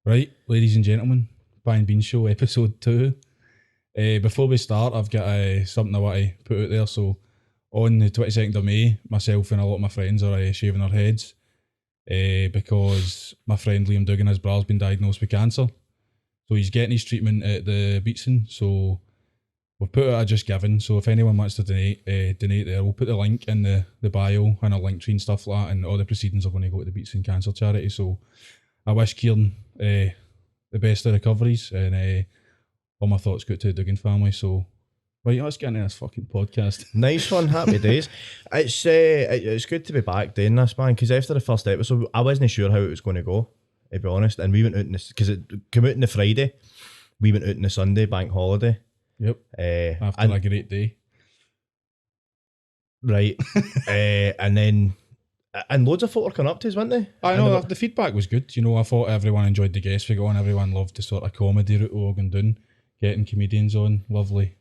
Right, ladies and gentlemen, Pie and Bean Show episode 2. Before we start, I've got something I want to put out there. So, on the 22nd of May, myself and a lot of my friends are shaving our heads because my friend Liam Duggan, his brother's been diagnosed with cancer. So he's getting his treatment at the Beatson. So we've put it at Just Giving. So if anyone wants to donate there, we'll put the link in the bio and a link tree and stuff like that. And all the proceedings are going to go to the Beatson Cancer Charity. So I wish Kieran the best of recoveries, and all my thoughts go to the Duggan family. So, right, let's get into this fucking podcast. Nice one, happy days. It's good to be back doing this, man, because after the first episode, I wasn't sure how it was going to go, to be honest. And we went out because it came out on the Friday, we went out on the Sunday, bank holiday. Yep. After a great day. Right. And loads of folk were coming up to us, weren't they? I know, the feedback was good. You know, I thought everyone enjoyed the guests we got on. Everyone loved the sort of comedy route we were going down. Getting comedians on, lovely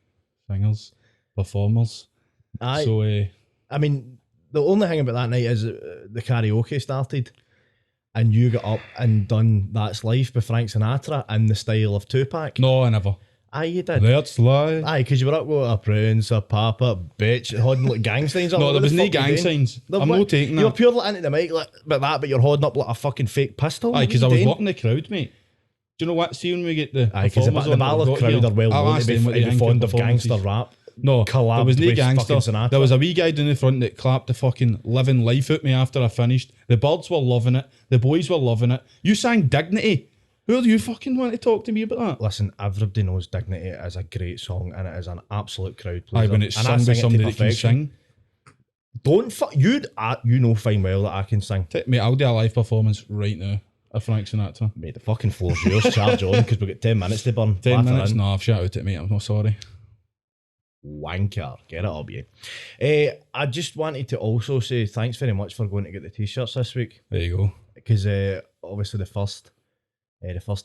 singers, performers. Aye. So, I mean, the only thing about that night is the karaoke started and you got up and done That's Life by Frank Sinatra in the style of Tupac. No, I never. Aye, you did. That's life. Aye, because you were up with a prince, a papa, bitch, holding like gang signs up. No, there was no gang signs. I'm not taking that. You were purely into the mic like but you're holding up like a fucking fake pistol. Aye, because I was walking the crowd, mate. Do you know what? See when we get the because the ballad crowd are well known to be fond of gangster rap. No, there was no gangster. There was a wee guy down the front that clapped the fucking living life out me after I finished. The birds were loving it. The boys were loving it. You sang Dignity. Who do you fucking want to talk to me about that? Listen, everybody knows Dignity is a great song and it is an absolute crowd pleaser. Aye, when it's sung by somebody that can sing. You know fine well that I can sing. Mate, I'll do a live performance right now of Frank Sinatra. Mate, the fucking floor's yours. Charge on, because we've got 10 minutes to burn. 10 minutes? No, I've shouted it, mate. I'm not sorry. Wanker. Get it up, you. I just wanted to also say thanks very much for going to get the t-shirts this week. There you go. Because obviously the first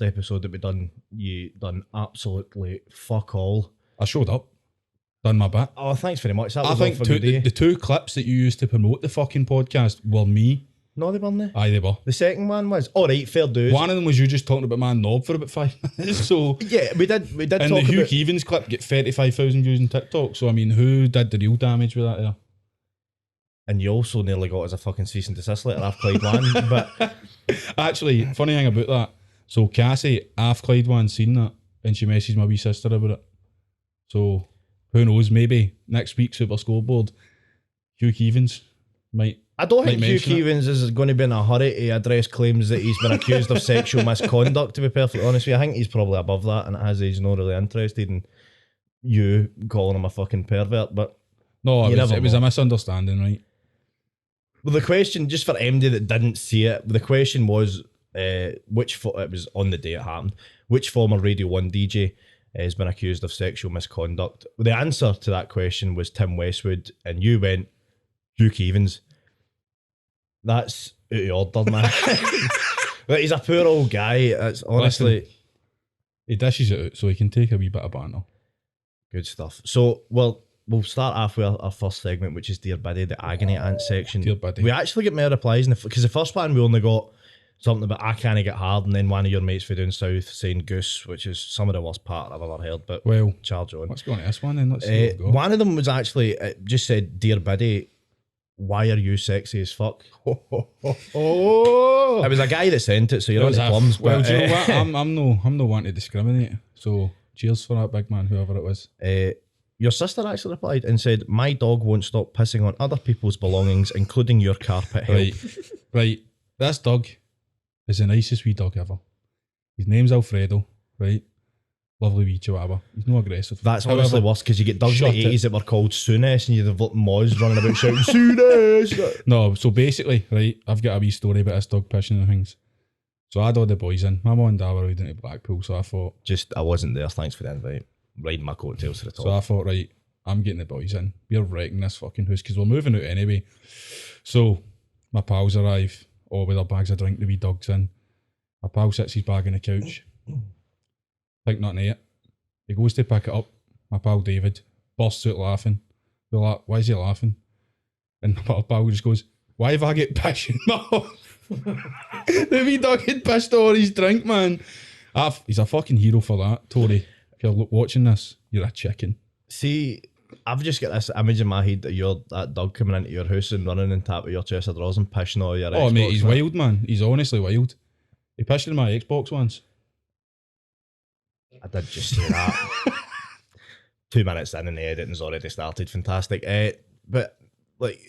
episode that we done, you done absolutely fuck all. I showed up, done my bit. Oh, thanks very much. That I was think the two clips that you used to promote the fucking podcast were me. No, they weren't they? Aye, they were. The second one was alright, fair dues. One of them was you just talking about my knob for about 5 minutes. So yeah, we did. And the Hugh Evans clip get 35,000 views on TikTok. So I mean, who did the real damage with that there? And you also nearly got us a fucking cease and desist letter after Clyde one. But actually, funny thing about that. So Cassie, I've Clyde one seen that, and she messaged my wee sister about it. So who knows? Maybe next week Super Scoreboard, Hugh Evans might. I don't think Hugh Evans is going to be in a hurry to address claims that he's been accused of sexual misconduct. To be perfectly honest with you, I think he's probably above that, and as he's not really interested in you calling him a fucking pervert. But no, it was a misunderstanding, right? Well, the question, just for MD that didn't see it, the question was. It was on the day it happened. Which former Radio 1 DJ has been accused of sexual misconduct? The answer to that question was Tim Westwood, and you went Hugh Evans. That's out of order, man. But he's a poor old guy. It's honestly. Listen, he dishes it out so he can take a wee bit of banter. Good stuff. So, we'll start off with our first segment, which is Dear Biddy, the agony aunt section. Dear Biddy. We actually get more replies because the first one we only got something about I can't get hard, and then one of your mates for down south saying goose, which is some of the worst part I've ever heard. But well, charge on. Let's go on to this one then. Let's see what one of them was actually just said, "Dear Biddy, why are you sexy as fuck?" Oh, it was a guy that sent it, so you're on the plums. Well, do you know what? I'm no one to discriminate. So cheers for that, big man, whoever it was. Your sister actually replied and said, "My dog won't stop pissing on other people's belongings, including your carpet." Right. This dog is the nicest wee dog ever. His name's Alfredo, right? Lovely wee chihuahua. He's no aggressive. That's honestly worse because you get dogs in the 80s that were called Sooness and you'd have Moz running about shouting Sooness. No, so basically, right, I've got a wee story about this dog pissing and things. So I had all the boys in. My mum and dad were riding to Blackpool, so I thought... I wasn't there, thanks for the invite. Riding my coattails to the top. So I thought, right, I'm getting the boys in. We're wrecking this fucking house because we're moving out anyway. So my pals arrive. Or with their bags of drink, the wee dog's in. My pal sits his bag on the couch. Think nothing of it. He goes to pick it up. My pal David bursts out laughing. They're like, why is he laughing? And my pal just goes, why have I get piss in my mouth? The wee dog had pissed all his drink, man. He's a fucking hero for that, Tory. If you're watching this, you're a chicken. See, I've just got this image in my head that you're that dog coming into your house and running and tapping your chest of drawers and pissing all your Xbox, mate, he's wild, man. He's honestly wild. He pissed in my Xbox once. I did just say that. 2 minutes in and the editing's already started. Fantastic. But, like,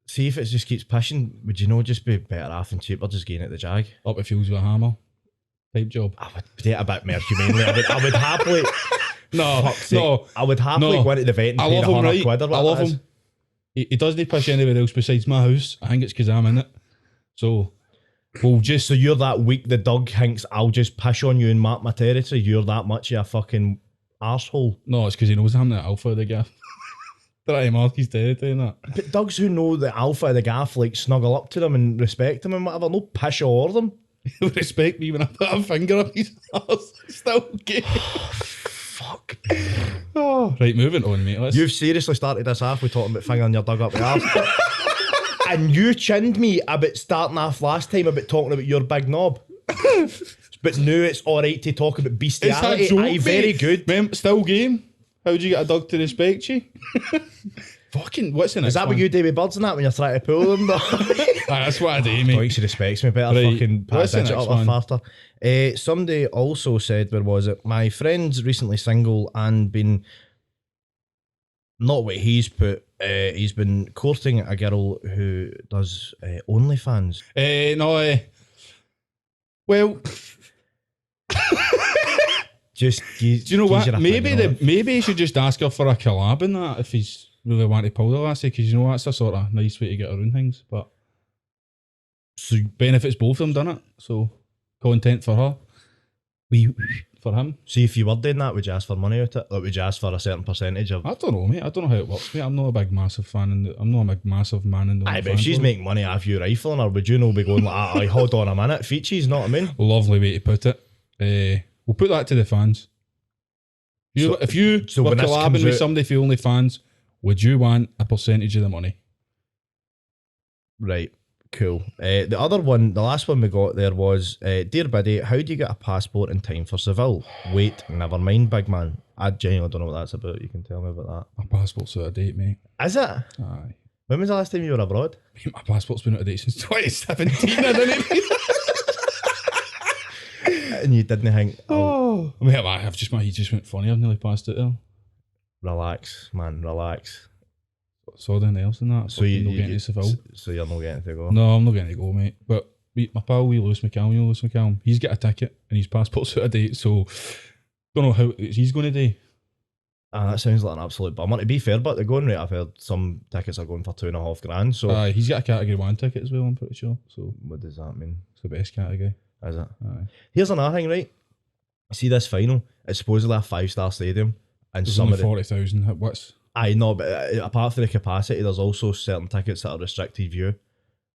see if it just keeps pushing, would you know just be better off and cheaper just getting at the Jag? Up the fields with a hammer. Type job. I would date a bit more humanely. I would happily... No. I would happily go into the vet and pay £100 or whatever. I love him. He doesn't push anywhere else besides my house. I think it's because I'm in it. So... So you're that weak, the dog thinks I'll just push on you and mark my territory. You're that much of a fucking arsehole. No, it's because he knows I'm the alpha of the gaff. Try to mark his territory and that. But dogs who know the alpha of the gaff like snuggle up to them and respect them and whatever. No push over them. He'll respect me when I put a finger up his arse. Still gay. Fuck. Oh. Right, moving on, mate. You've seriously started this off with talking about fingering your dog up the arse. And you chinned me about starting off last time about talking about your big knob. But now it's alright to talk about bestiality. It's a joke, Aye, very good. Still game. How'd you get a dog to respect you? Fucking, what's the next Is that one? what you do with birds and that when you're trying to pull them? That's what I do, mate. She respects me better. Right. Fucking What's the pass it next up one? faster. Somebody also said, where was it? My friend's recently single and been... Not what he's put. He's been courting a girl who does OnlyFans. Well, Just do you know what? Maybe he should just ask her for a collab in that if he's really want to pull the lassie, because you know that's a sort of nice way to get around things. But so benefits both of them, done it. So content for her, for him. See, if you were doing that, would you ask for money out of it? Or would you ask for a certain percentage of... I don't know, mate. I don't know how it works, mate. I'm not a big massive fan. I'm not a big massive man in the... Aye, but if she's making money off you rifling her, would you know be going like, aye, hold on a minute, features, know what I mean? Lovely way to put it. We'll put that to the fans. If you were collabing with somebody for OnlyFans, would you want a percentage of the money? Right, cool. The other one, the last one we got there was, Dear Biddy, how do you get a passport in time for Seville? Wait, never mind, big man. I genuinely don't know what that's about. You can tell me about that. My passport's out of date, mate. Is it? Aye. When was the last time you were abroad? Mate, my passport's been out of date since 2017. I didn't And you didn't think, oh. I mean, he just went funny. I've nearly passed it there. Relax, man, relax. Saw anything else in that. So you're not getting to go? No, I'm not getting to go, mate. But my pal, Lewis McCallum, he's got a ticket and his passport's out of date, so don't know how he's going to do. That sounds like an absolute bummer. To be fair, but they're going rate, I've heard some tickets are going for $2,500. So he's got a category 1 ticket as well, I'm pretty sure. So what does that mean? It's the best category. Is it? Aye. Here's another thing, right? See this final? It's supposedly a 5-star stadium, and there's some only of the 40,000. What's? I know, but apart from the capacity, there's also certain tickets that are restricted view.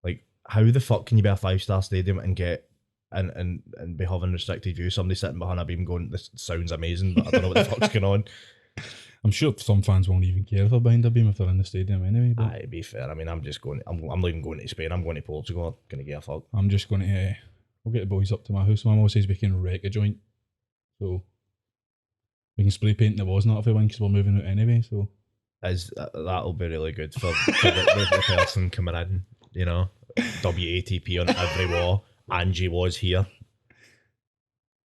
Like, how the fuck can you be a 5-star stadium and get and be having restricted view? Somebody sitting behind a beam going, "This sounds amazing," but I don't know what the fuck's going on. I'm sure some fans won't even care if they're behind a beam if they're in the stadium anyway. But Aye, to be fair, I mean, I'm not even going to Spain. I'm going to Portugal. I'm going to give a fuck. I'm just going to. We'll get the boys up to my house. My mum says we can wreck a joint, so we can spray paint the walls not if we win because we're moving out anyway. So that'll be really good for the person coming in. You know, WATP on every wall. Angie was here.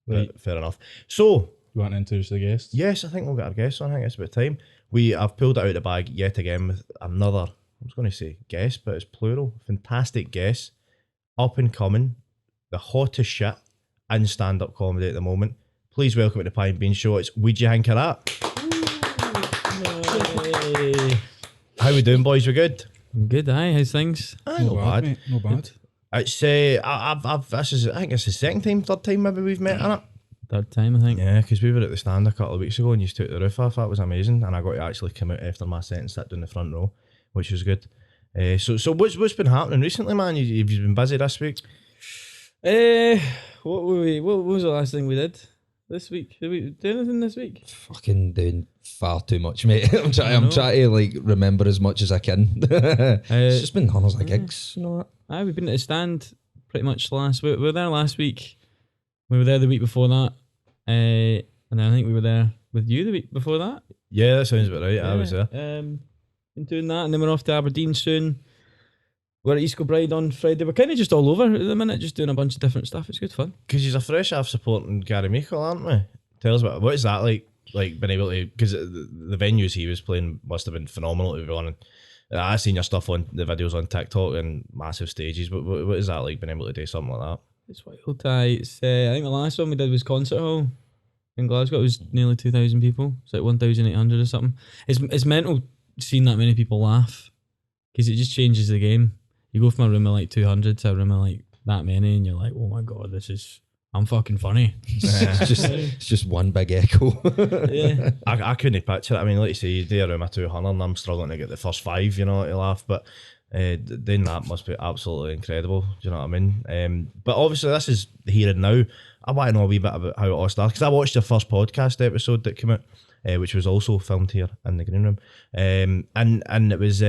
Right. Fair enough. So. You want to introduce the guests? Yes, I think we'll get our guests on. I think it's about time. I've pulled it out of the bag yet again with another, I was going to say guest, but it's plural. Fantastic guest. Up and coming. The hottest shit in stand-up comedy at the moment. Please welcome to the Pie and Bean Show. It's WEEGIE HINK AE THAT. How we doing, boys? We good? I'm good, aye. How's things? Not bad. Mate, not bad. It's I think it's the third time maybe we've met, innit? Third time, I think. Yeah, because we were at the stand a couple of weeks ago and you took the roof off. That was amazing, and I got to actually come out after my set and sit down the front row, which was good. So what's been happening recently, man? You've been busy this week? What was the last thing we did this week? Did we do anything this week? Fucking doing far too much, mate. I'm trying to like remember as much as I can. It's just been hundreds of gigs, you know that. Aye, we've been at the stand pretty much last. We were there last week. We were there the week before that, and then I think we were there with you the week before that. Yeah, that sounds about right. I was there. Been doing that, and then we're off to Aberdeen soon. We're at East Kilbride on Friday. We're kind of just all over at the minute, just doing a bunch of different stuff. It's good fun. Because you're a fresh half supporting Gary Meikle, aren't we? Tell us what is that like? Like being able to, because the venues he was playing must have been phenomenal to be on. And I've seen your stuff on the videos on TikTok and massive stages. But what is that like being able to do something like that? It's wild. It's I think the last one we did was Concert Hall in Glasgow. It was nearly 2,000 people. It's like 1,800 or something. It's mental seeing that many people laugh because it just changes the game. You go from a room of like 200 to a room of like that many, and you're like, oh my god, I'm fucking funny. It's just one big echo. Yeah. I couldn't picture it. I mean, like you say, you do a room of 200 and I'm struggling to get the first 5, you know, to laugh. But doing that must be absolutely incredible. Do you know what I mean? But obviously, this is here and now. I want to know a wee bit about how it all started because I watched your first podcast episode that came out, which was also filmed here in the green room. And it was.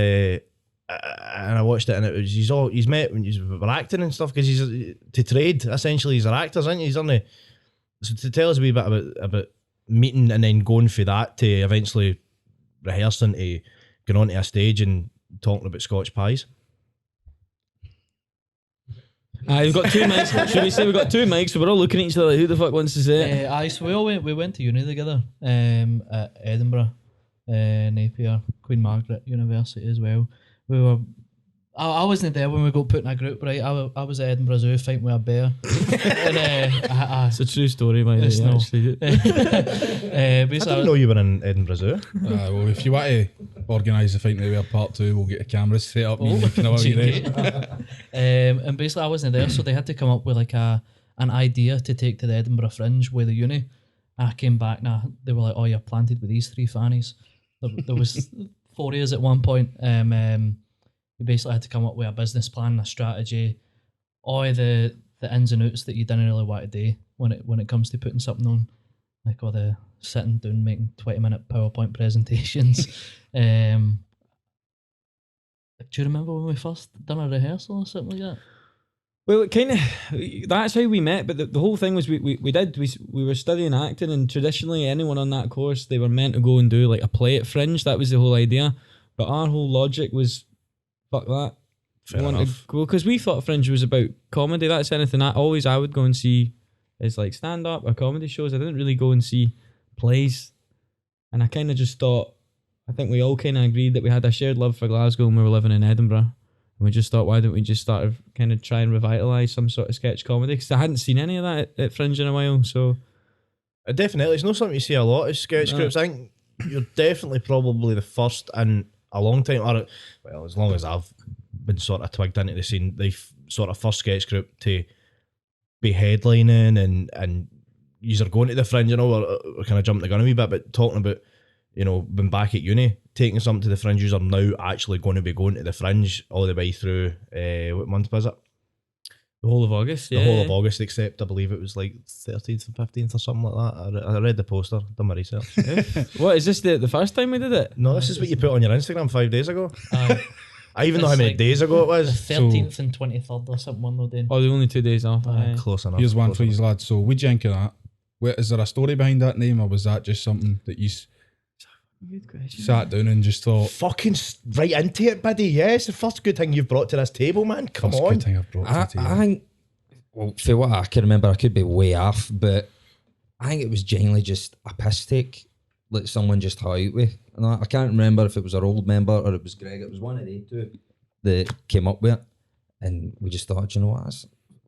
And I watched it, and it was he's met when he's acting and stuff because he's to trade essentially. He's an actor, isn't he? He's on the. So to tell us a wee bit about meeting and then going for that to eventually rehearsing to going onto a stage and talking about Scotch pies. We've got 2 mics. Should we say we've got 2 mics? So we're all looking at each other like, who the fuck wants to say it? So we went to uni together at Edinburgh, Napier, Queen Margaret University as well. We were. I wasn't there when we got put in a group, right? I was at Edinburgh Zoo fighting with a bear. And, it's a true story, by the way. Actually. I didn't know you were in Edinburgh Zoo. Well, if you want to organise the Fighting the Bear part 2, we'll get the cameras set up. And you can have a wee race. And basically, I wasn't there, so they had to come up with like an idea to take to the Edinburgh Fringe with the uni. I came back, they were like, "Oh, you're planted with these 3 fannies." There was 4 years at one point. We basically had to come up with a business plan, a strategy, all the ins and outs that you didn't really want to do when it comes to putting something on, like all the sitting down making 20-minute PowerPoint presentations. Do you remember when we first done a rehearsal or something like that? Well, it kind of that's how we met. But the whole thing was we were studying acting, and traditionally anyone on that course they were meant to go and do like a play at Fringe. That was the whole idea. But our whole logic was, fuck that. Fair enough. Because we thought Fringe was about comedy. That's anything I would go and see is like stand up or comedy shows. I didn't really go and see plays, and I kind of just thought. I think we all kind of agreed that we had a shared love for Glasgow when we were living in Edinburgh. And we just thought, why don't we just start kind of try and revitalise some sort of sketch comedy? Because I hadn't seen any of that at Fringe in a while. So definitely, it's not something you see a lot of sketch groups. I think you're definitely probably the first in a long time, or well, as long as I've been sort of twigged into the scene, the sort of first sketch group to be headlining and you're going to the Fringe, you know, we're kind of jumping the gun a wee bit, but talking about, you know, being back at uni, taking something to the Fringe, you're now actually going to be going to the Fringe all the way through, what month was it? the whole of August, The whole of August, except I believe it was like 13th and 15th or something like that. I read the poster, done my research. What, is this the first time we did it? No, this is what you put on your Instagram 5 days ago. I even know how many days ago it was. The 13th and 23rd or something one day. Oh, the only 2 days off. Close enough. Here's one for you lads. So WEEGIE HINK AE THAT. Is there a story behind that name, or was that just something that you Good question. sat down and just thought, Fucking right into it, Biddy. Yeah, it's the first good thing you've brought to this table, man. Come that's a on. good thing I've brought to the table? I think, well, for what I can remember, I could be way off, but I think it was genuinely just a piss take that someone just hung out with. And I can't remember if it was our old member or it was Greg. It was one of the two that came up with it, and we just thought, you know what?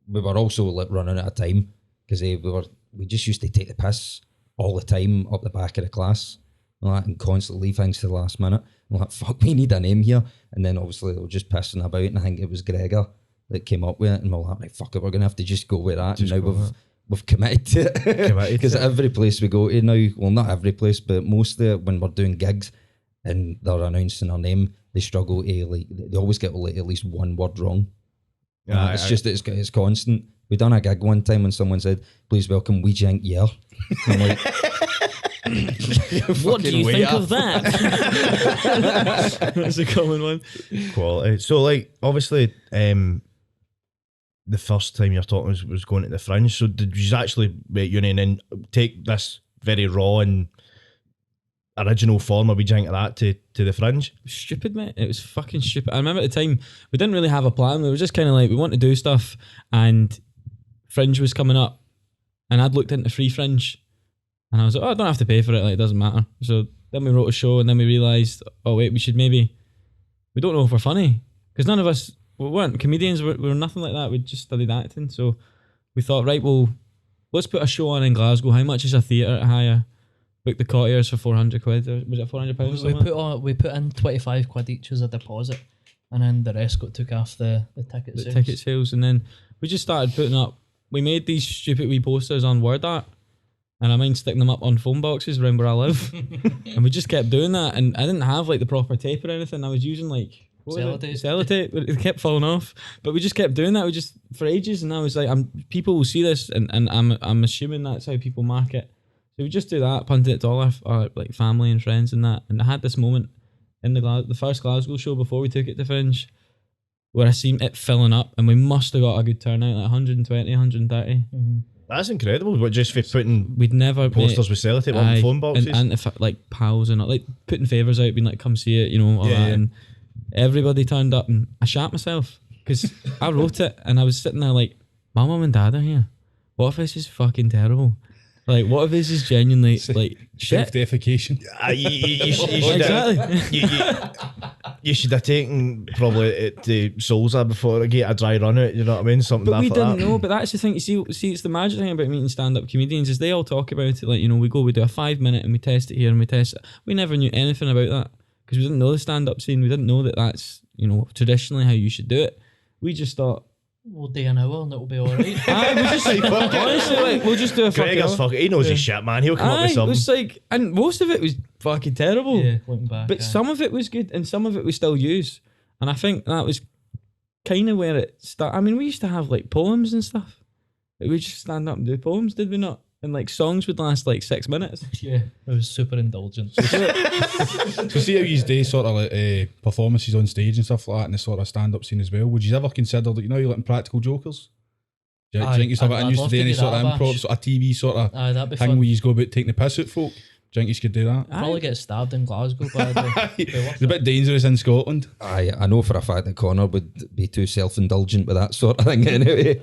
We were also like running out of time because we just used to take the piss all the time up the back of the class and constantly leave things to the last minute. I'm like, fuck, we need a name here. And then obviously they were just pissing about, and I think it was Gregor that came up with it, and we're like, fuck it, we're gonna have to just go with that. Just and now go we've committed to it. Because every place we go to now, well, not every place, but mostly when we're doing gigs and they're announcing our name, they struggle to they always get like at least one word wrong. Yeah, It's constant. We done a gig one time when someone said, "Please welcome WEEGIE HINK AE THAT." I'm like, What do you think of that? That's a common one. Quality. So, like, obviously, the first time you're talking was going to the Fringe. So did you actually wait uni and then take this very raw and original form of WEEGIE HINK AE THAT to the Fringe? Stupid, mate. It was fucking stupid. I remember at the time we didn't really have a plan. We were just kind of like, we want to do stuff, and Fringe was coming up, and I'd looked into free Fringe, and I was like, oh, I don't have to pay for it, like it doesn't matter. So then we wrote a show, and then we realised, oh wait, we don't know if we're funny, because none of us, we weren't comedians, we were nothing like that. We just studied acting. So we thought, right, well, let's put a show on in Glasgow. How much is a theatre to hire? Book the courtiers for 400 quid. Was it 400 pounds? We put in 25 quid each as a deposit, and then the rest got took off the ticket sales. Ticket sales, and then we just started putting up. We made these stupid wee posters on word art, and I mind sticking them up on phone boxes around where I live, and we just kept doing that. And I didn't have like the proper tape or anything. I was using like sellotape. It kept falling off, but we just kept doing that. We just for ages, and I was like, people will see this, and I'm assuming that's how people mark it. So we just do that, punt it to all our like family and friends and that. And I had this moment in the first Glasgow show before we took it to Fringe, where I seen it filling up, and we must have got a good turnout, like 120, 130. Mm-hmm. That's incredible. But just for putting we'd never posters with sellotape on phone boxes, and if like pals and like putting favours out, being like, come see it, you know, all that. And everybody turned up, and I shat myself because I wrote it, and I was sitting there like, my mum and dad are here. What if this is fucking terrible? Like, what if this is genuinely like shit? Self-defecation. You should have taken probably it to Solza before I get a dry run out. You know what I mean? Something. But we didn't that. know. But that's the thing. You see, it's the magic thing about meeting stand-up comedians is they all talk about it. Like, you know, we do a 5 minute and we test it here and we test it. We never knew anything about that because we didn't know the stand-up scene. We didn't know that that's, you know, traditionally how you should do it. We just thought, we'll do an hour and it'll be alright. we'll just honestly, like, we'll just do a fucking Gregor's fucking. He knows his shit, man. He'll come up with It something. was like, and most of it was fucking terrible. Yeah, looking back. But some of it was good, and some of it we still use. And I think that was kind of where it started. I mean, we used to have like poems and stuff. Like, we just stand up and do poems, did we not? And like songs would last like 6 minutes. Yeah, it was super indulgent. So see how you do sort of like performances on stage and stuff like that, and the sort of stand-up scene as well. Would you ever consider that, you know, you're like Practical Jokers? Do you think you sort of I'd used to love do to any do sort that, of improv, Bash. sort of TV sort of That'd be thing fun. where you go about taking the piss out folk? Do you think you could do that? Probably get stabbed in Glasgow, but It's a bit dangerous in Scotland. I know for a fact that Connor would be too self-indulgent with that sort of thing anyway.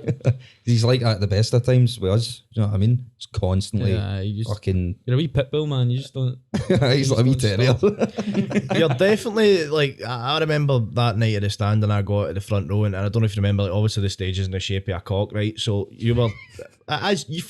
He's like that at the best of times with us. Do you know what I mean? It's constantly You just, fucking. you're a wee pit bull, man. You just don't. He's like a wee terrier. You're definitely like, I remember that night at the stand and I got at the front row, and I don't know if you remember, like, obviously the stage is in the shape of a cock, right? So you were, as you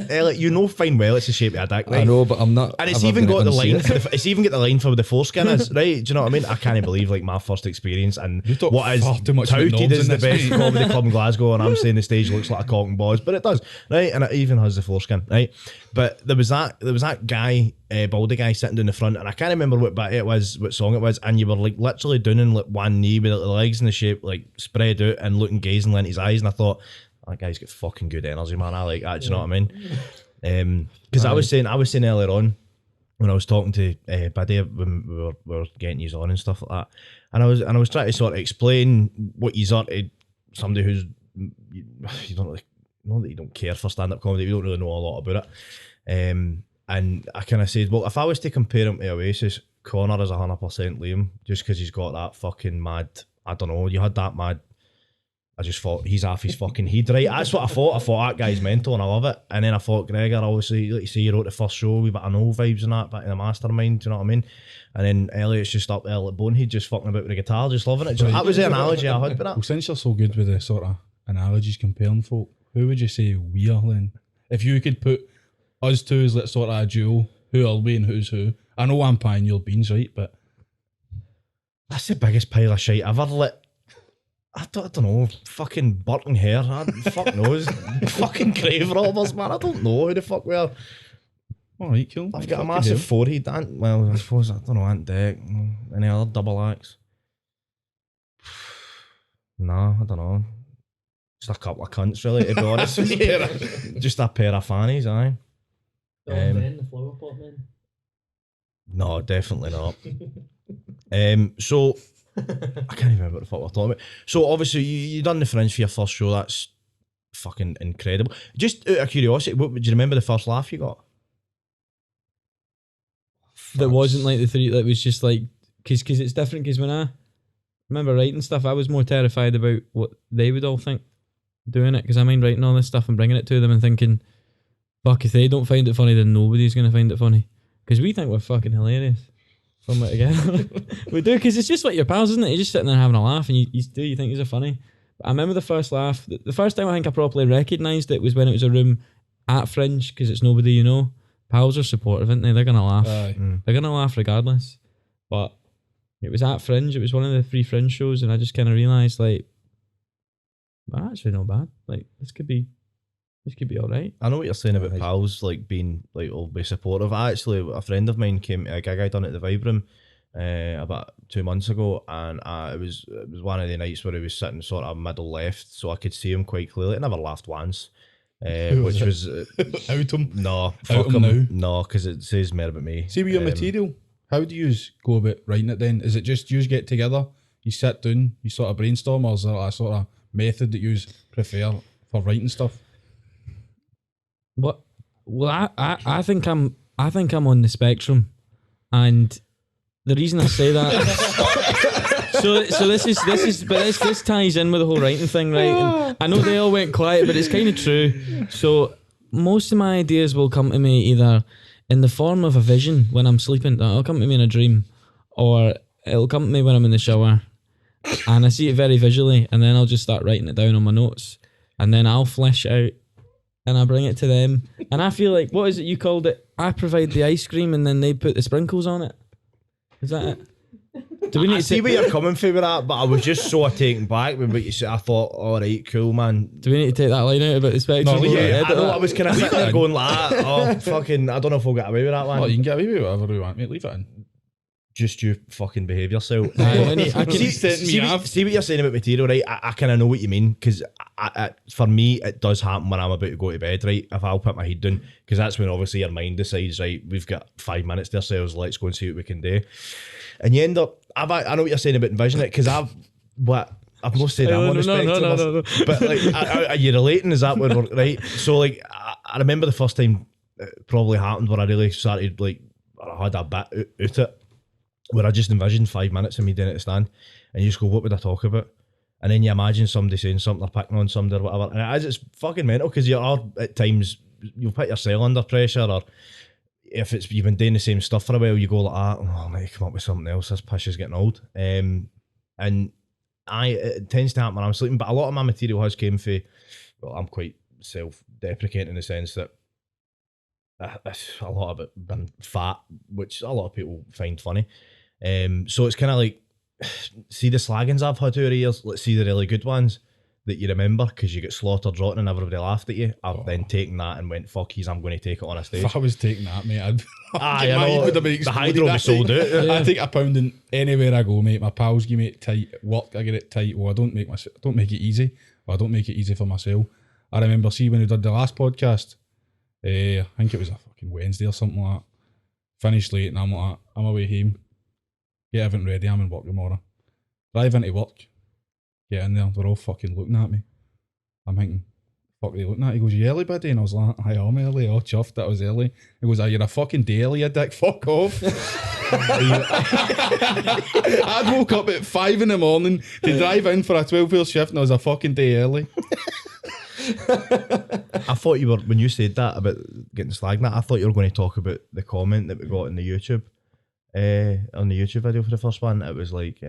Elliot, you know fine well it's the shape of a dick, right? I know, but I'm not. And it's I've even never got the gonna see line. it. It's even got the line for where the foreskin is, right? Do you know what I mean? I can't believe like my first experience and You talk what is far too much about touted knobs as in the this, best mate. comedy club in Glasgow, and I'm saying the stage looks like a cock and balls, but it does, right? And it even has the foreskin, right? But there was that guy, baldy guy sitting down the front, and I can't remember what song it was, and you were like literally down on like one knee with the legs in the shape like spread out and looking gazing into his eyes, and I thought, that guy's got fucking good energy, man. I like that. Do you know what I mean? Because I was saying earlier on when I was talking to Biddy when we were getting you on and stuff like that, and I was trying to sort of explain what you are to somebody who's you don't really, not that you don't care for stand-up comedy, you don't really know a lot about it. And I kind of said, well, if I was to compare him to Oasis, Connor is 100% Liam, just because he's got that fucking mad. I don't know. You had that mad. I just thought he's off his fucking head, right? That's what I thought. I thought that guy's mental and I love it. And then I thought Gregor, obviously, like you say, he wrote the first show, we got no vibes and that, back in the mastermind, do you know what I mean? And then Elliot's just up there like Bonehead, just fucking about with the guitar, just loving it. That was the analogy I had with Well, that. since you're so good with the sort of analogies comparing folk, who would you say we are then? If you could put us two as like sort of a duo, who are we and who's who? I know I'm pieing your beans, right? But That's the biggest pile of shit ever lit. I don't know, fucking Burton hair, fuck knows. Fucking grave robbers, man, I don't know who the fuck we are. alright, cool. I've got a Fucking massive hell. forehead, well, I suppose, I don't know, Ant Deck, any other double acts? Nah, I don't know. Just a couple of cunts, really, to be honest with you. Just a pair of fannies, aye. the flower pot man. No, definitely not. So I can't even remember what the fuck we're talking about. So obviously you done the Fringe for your first show. That's fucking incredible. Just out of curiosity, do you remember the first laugh you got? That wasn't like the three. That was just like because it's different. Because when I remember writing stuff, I was more terrified about what they would all think doing it. Because I mind writing all this stuff and bringing it to them and thinking, fuck, if they don't find it funny, then nobody's gonna find it funny. Because we think we're fucking hilarious. From it together, we do, because it's just like your pals, isn't it? You're just sitting there having a laugh, and you think these are funny. But I remember the first laugh. The first time I think I properly recognised it was when it was a room at Fringe, because it's nobody you know. Pals are supportive, aren't they? They're gonna laugh. They're gonna laugh regardless. But it was at Fringe. It was one of the 3 Fringe shows, and I just kind of realised, like, well, actually not bad. Like, this could be all right. I know what you're saying about pals, like being like all be supportive. A friend of mine came to a gig I done at the Vibe Room about 2 months ago, and it was one of the nights where he was sitting sort of middle left, so I could see him quite clearly. I never laughed once, which was out him. No, Out fuck him him. now. No, because it says more about me. See, with your material, how do you go about writing it then? Is it just you get together, you sit down, you sort of brainstorm, or is there a sort of method that you prefer for writing stuff? What? Well, I think I'm on the spectrum, and the reason I say that, so this ties in with the whole writing thing, right? And I know they all went quiet, but it's kind of true. So most of my ideas will come to me either in the form of a vision when I'm sleeping. It'll come to me in a dream, or it'll come to me when I'm in the shower, and I see it very visually, and then I'll just start writing it down on my notes, and then I'll flesh it out. And I bring it to them. And I feel like, what is it you called it? I provide the ice cream and then they put the sprinkles on it. Is that it? Do we need I to see where you're coming from with that, but I was just so taken back with what you said. I thought, all right, cool, man. Do we need to take that line out about the spectrum? No, Yeah, I know. I was kind of sitting there going like, oh, fucking, I don't know if we'll get away with that one. Well, you can get away with whatever you want, mate. Leave it in. Just you fucking behave yourself. I can See what you're saying about material, right? I kind of know what you mean, because for me, it does happen when I'm about to go to bed, right? If I'll put my head down, because that's when obviously your mind decides, right, we've got 5 minutes to ourselves, let's go and see what we can do. And you end up, I know what you're saying about envisioning it, because I've not said I'm on the spectrum, but like, are you relating? Is that what we're, right? So like, I remember the first time it probably happened where I really started, like, I had a bit out it, where I just envisioned 5 minutes of me doing it to stand, and you just go, what would I talk about? And then you imagine somebody saying something or picking on somebody or whatever, and it's fucking mental, because you are at times, you'll put yourself under pressure, or if you've been doing the same stuff for a while, you go like, oh, I might come up with something else, this push is getting old. And it tends to happen when I'm sleeping, but a lot of my material has came for, well, I'm quite self-deprecating in the sense that a lot of it been fat, which a lot of people find funny. So it's kind of like, see the slaggings I've had over the years, let's see the really good ones that you remember because you get slaughtered rotten and everybody laughed at you. I've then taken that and went, fuck yous, I'm going to take it on a stage. If I was taking that, mate, I'd I know, the hydro was sold out. I take a pound in anywhere I go, mate. My pals give me it tight. Work, I get it tight. Well, I don't make it easy. Or I don't make it easy for myself. I remember, see, when we did the last podcast, I think it was a fucking Wednesday or something like that. Finished late and I'm like, I'm away home. Get everything ready, I'm in work tomorrow. Drive into work. Get in there, they're all fucking looking at me. I'm thinking, fuck are they looking at? He goes, you early, buddy? And I was like, I am early, all chuffed that I was early. He goes, you're a fucking day early, you dick, fuck off. I'd woke up at 5 in the morning to drive in for a 12-hour shift and I was a fucking day early. I thought you were, when you said that about getting slagged, I thought you were going to talk about the comment that we got in the YouTube, on the YouTube video for the first one. It was like,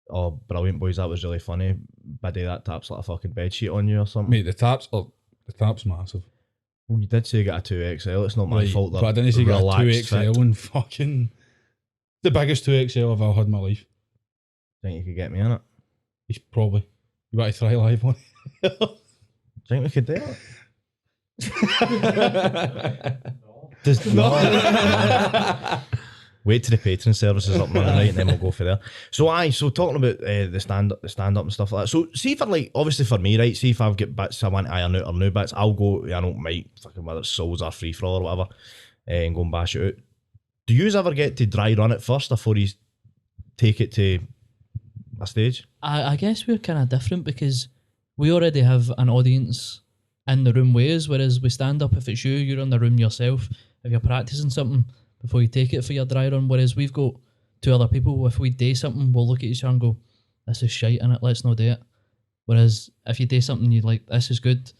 oh, brilliant boys, that was really funny. Biddy, that tap's like a fucking bedsheet on you or something. Mate, the tap's massive. Well, you did say you got a 2XL, it's not my fault that but I didn't say you got a relaxed 2XL fit. and fucking the biggest 2XL I've ever had in my life. Think you could get me in it? He's probably. You want to try live on it? Think we could do it? Wait till the Patreon service is up and running, right, and then we'll go for there. So talking about the stand up and stuff like that. So see for like, obviously for me, right, see if I've got bits I want to iron out or new bits, I'll go, I know, Mike, fucking whether it's Souls or Free For All or whatever, and go and bash it out. Do you ever get to dry run it first before you take it to a stage? I guess we're kind of different because we already have an audience in the room with us, whereas we stand up, if it's you, you're in the room yourself. If you're practicing something before you take it for your dry run, whereas we've got two other people, if we do something, we'll look at each other and go, this is shite in it, let's not do it. Whereas if you do something you like, this is good,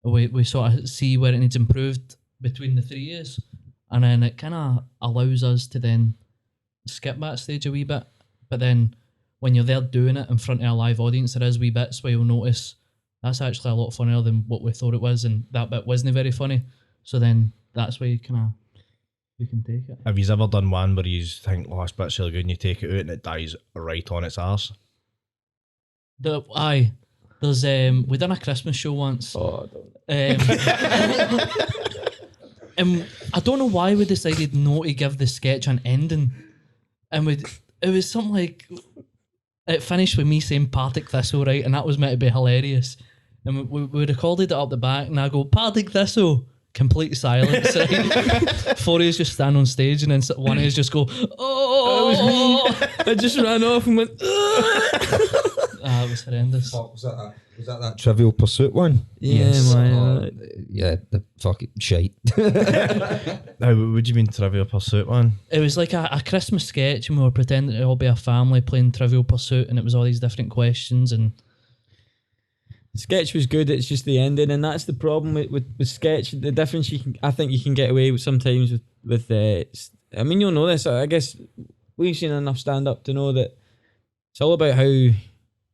we sort of see where it needs improved between the three years, and then it kind of allows us to then skip that stage a wee bit. But then when you're there doing it in front of a live audience, there is wee bits where you'll notice that's actually a lot funnier than what we thought it was, and that bit wasn't very funny. So then that's where you can take it. Have you ever done one where you think, oh, this bit's really good, and you take it out and it dies right on its arse? There's we done a Christmas show once. Oh, and I don't know why we decided not to give the sketch an ending, and it was something like it finished with me saying Partick Thistle, right, and that was meant to be hilarious, and we recorded it up the back, and I go Partick Thistle, complete silence, right? Four of us just stand on stage, and then one of us just go, oh, That was me. I just ran off and went. It was horrendous. Was that Trivial Pursuit one? Yeah, man. Yeah, the fucking shite. Now, what do you mean Trivial Pursuit one? It was like a Christmas sketch, and we were pretending to all be a family playing Trivial Pursuit, and it was all these different questions. And The sketch was good. It's just the ending, and that's the problem with sketch. The difference I think you can get away with sometimes with I mean, you'll know this. I guess we've seen enough stand up to know that it's all about how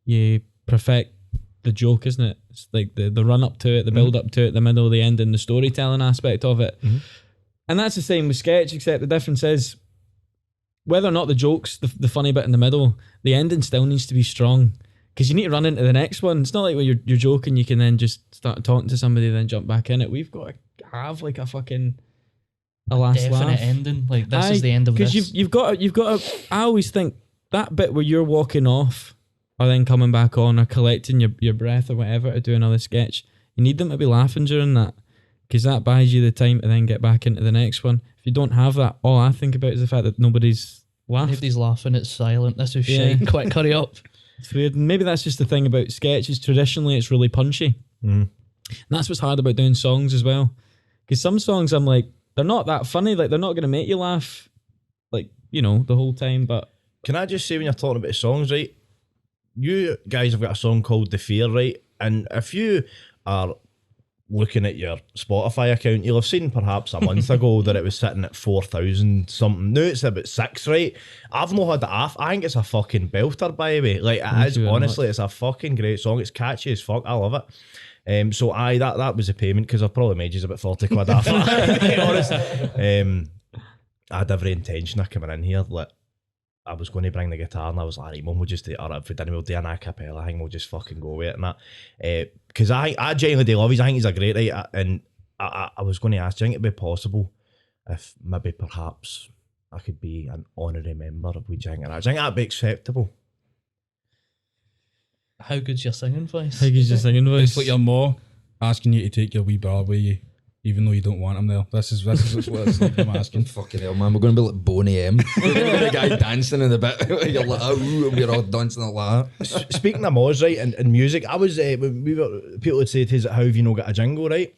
you perfect the joke, isn't it? It's like the run up to it, the build up to it, the middle, the end, and the storytelling aspect of it. And that's the same with sketch, except the difference is whether or not the joke's the funny bit in the middle, the ending still needs to be strong, because you need to run into the next one. It's not like when you're joking, you can then just start talking to somebody, then jump back in it. We've got to have like a last definite laugh. ending. Like, this is the end of this. Because you've got to. I always think that bit where you're walking off, or then coming back on, or collecting your breath or whatever to do another sketch, you need them to be laughing during that, because that buys you the time to then get back into the next one. If you don't have that, all I think about is the fact that nobody's laughed. Nobody's laughing, it's silent. This is shite. Quick, hurry up. It's weird. And maybe that's just the thing about sketches. Traditionally, it's really punchy. And that's what's hard about doing songs as well. Because some songs, I'm like, they're not that funny. Like, they're not going to make you laugh, like, the whole time. But can I just say, when you're talking about the songs, right? You guys have got a song called The Fear, right? And if you are looking at your Spotify account, you'll have seen perhaps a month ago that it was sitting at 4,000 something. Now it's about 6, right? I've not had that off. I think it's a fucking belter, by the way. Like, it is, honestly, it's a fucking great song. It's catchy as fuck. I love it. So that was a payment, because I've probably made you about 40 quid off it, to be honest. I had every intention of coming in here, like, I was going to bring the guitar, and I was like, Mum, we'll just do it, or if we didn't, we'll do an a cappella thing, we'll just fucking go with it and that. Because I genuinely do love him. I think he's a great writer, and I was going to ask, do you think it'd be possible if maybe perhaps I could be an honorary member of WEEGIE HINK AE THAT? Do you think that'd be acceptable? How good's your singing voice? how good's your singing voice? It's like your ma asking you to take your wee brother with you, even though you don't want him there. This is what it's like. I'm asking. Fucking hell, man. We're going to be like Boney M. We're going to be the guy dancing in the bit. You're like, ooh, and we're all dancing like that. Speaking of Moz, right, and music, I was, people would say to us, how have you not got a jingle, right?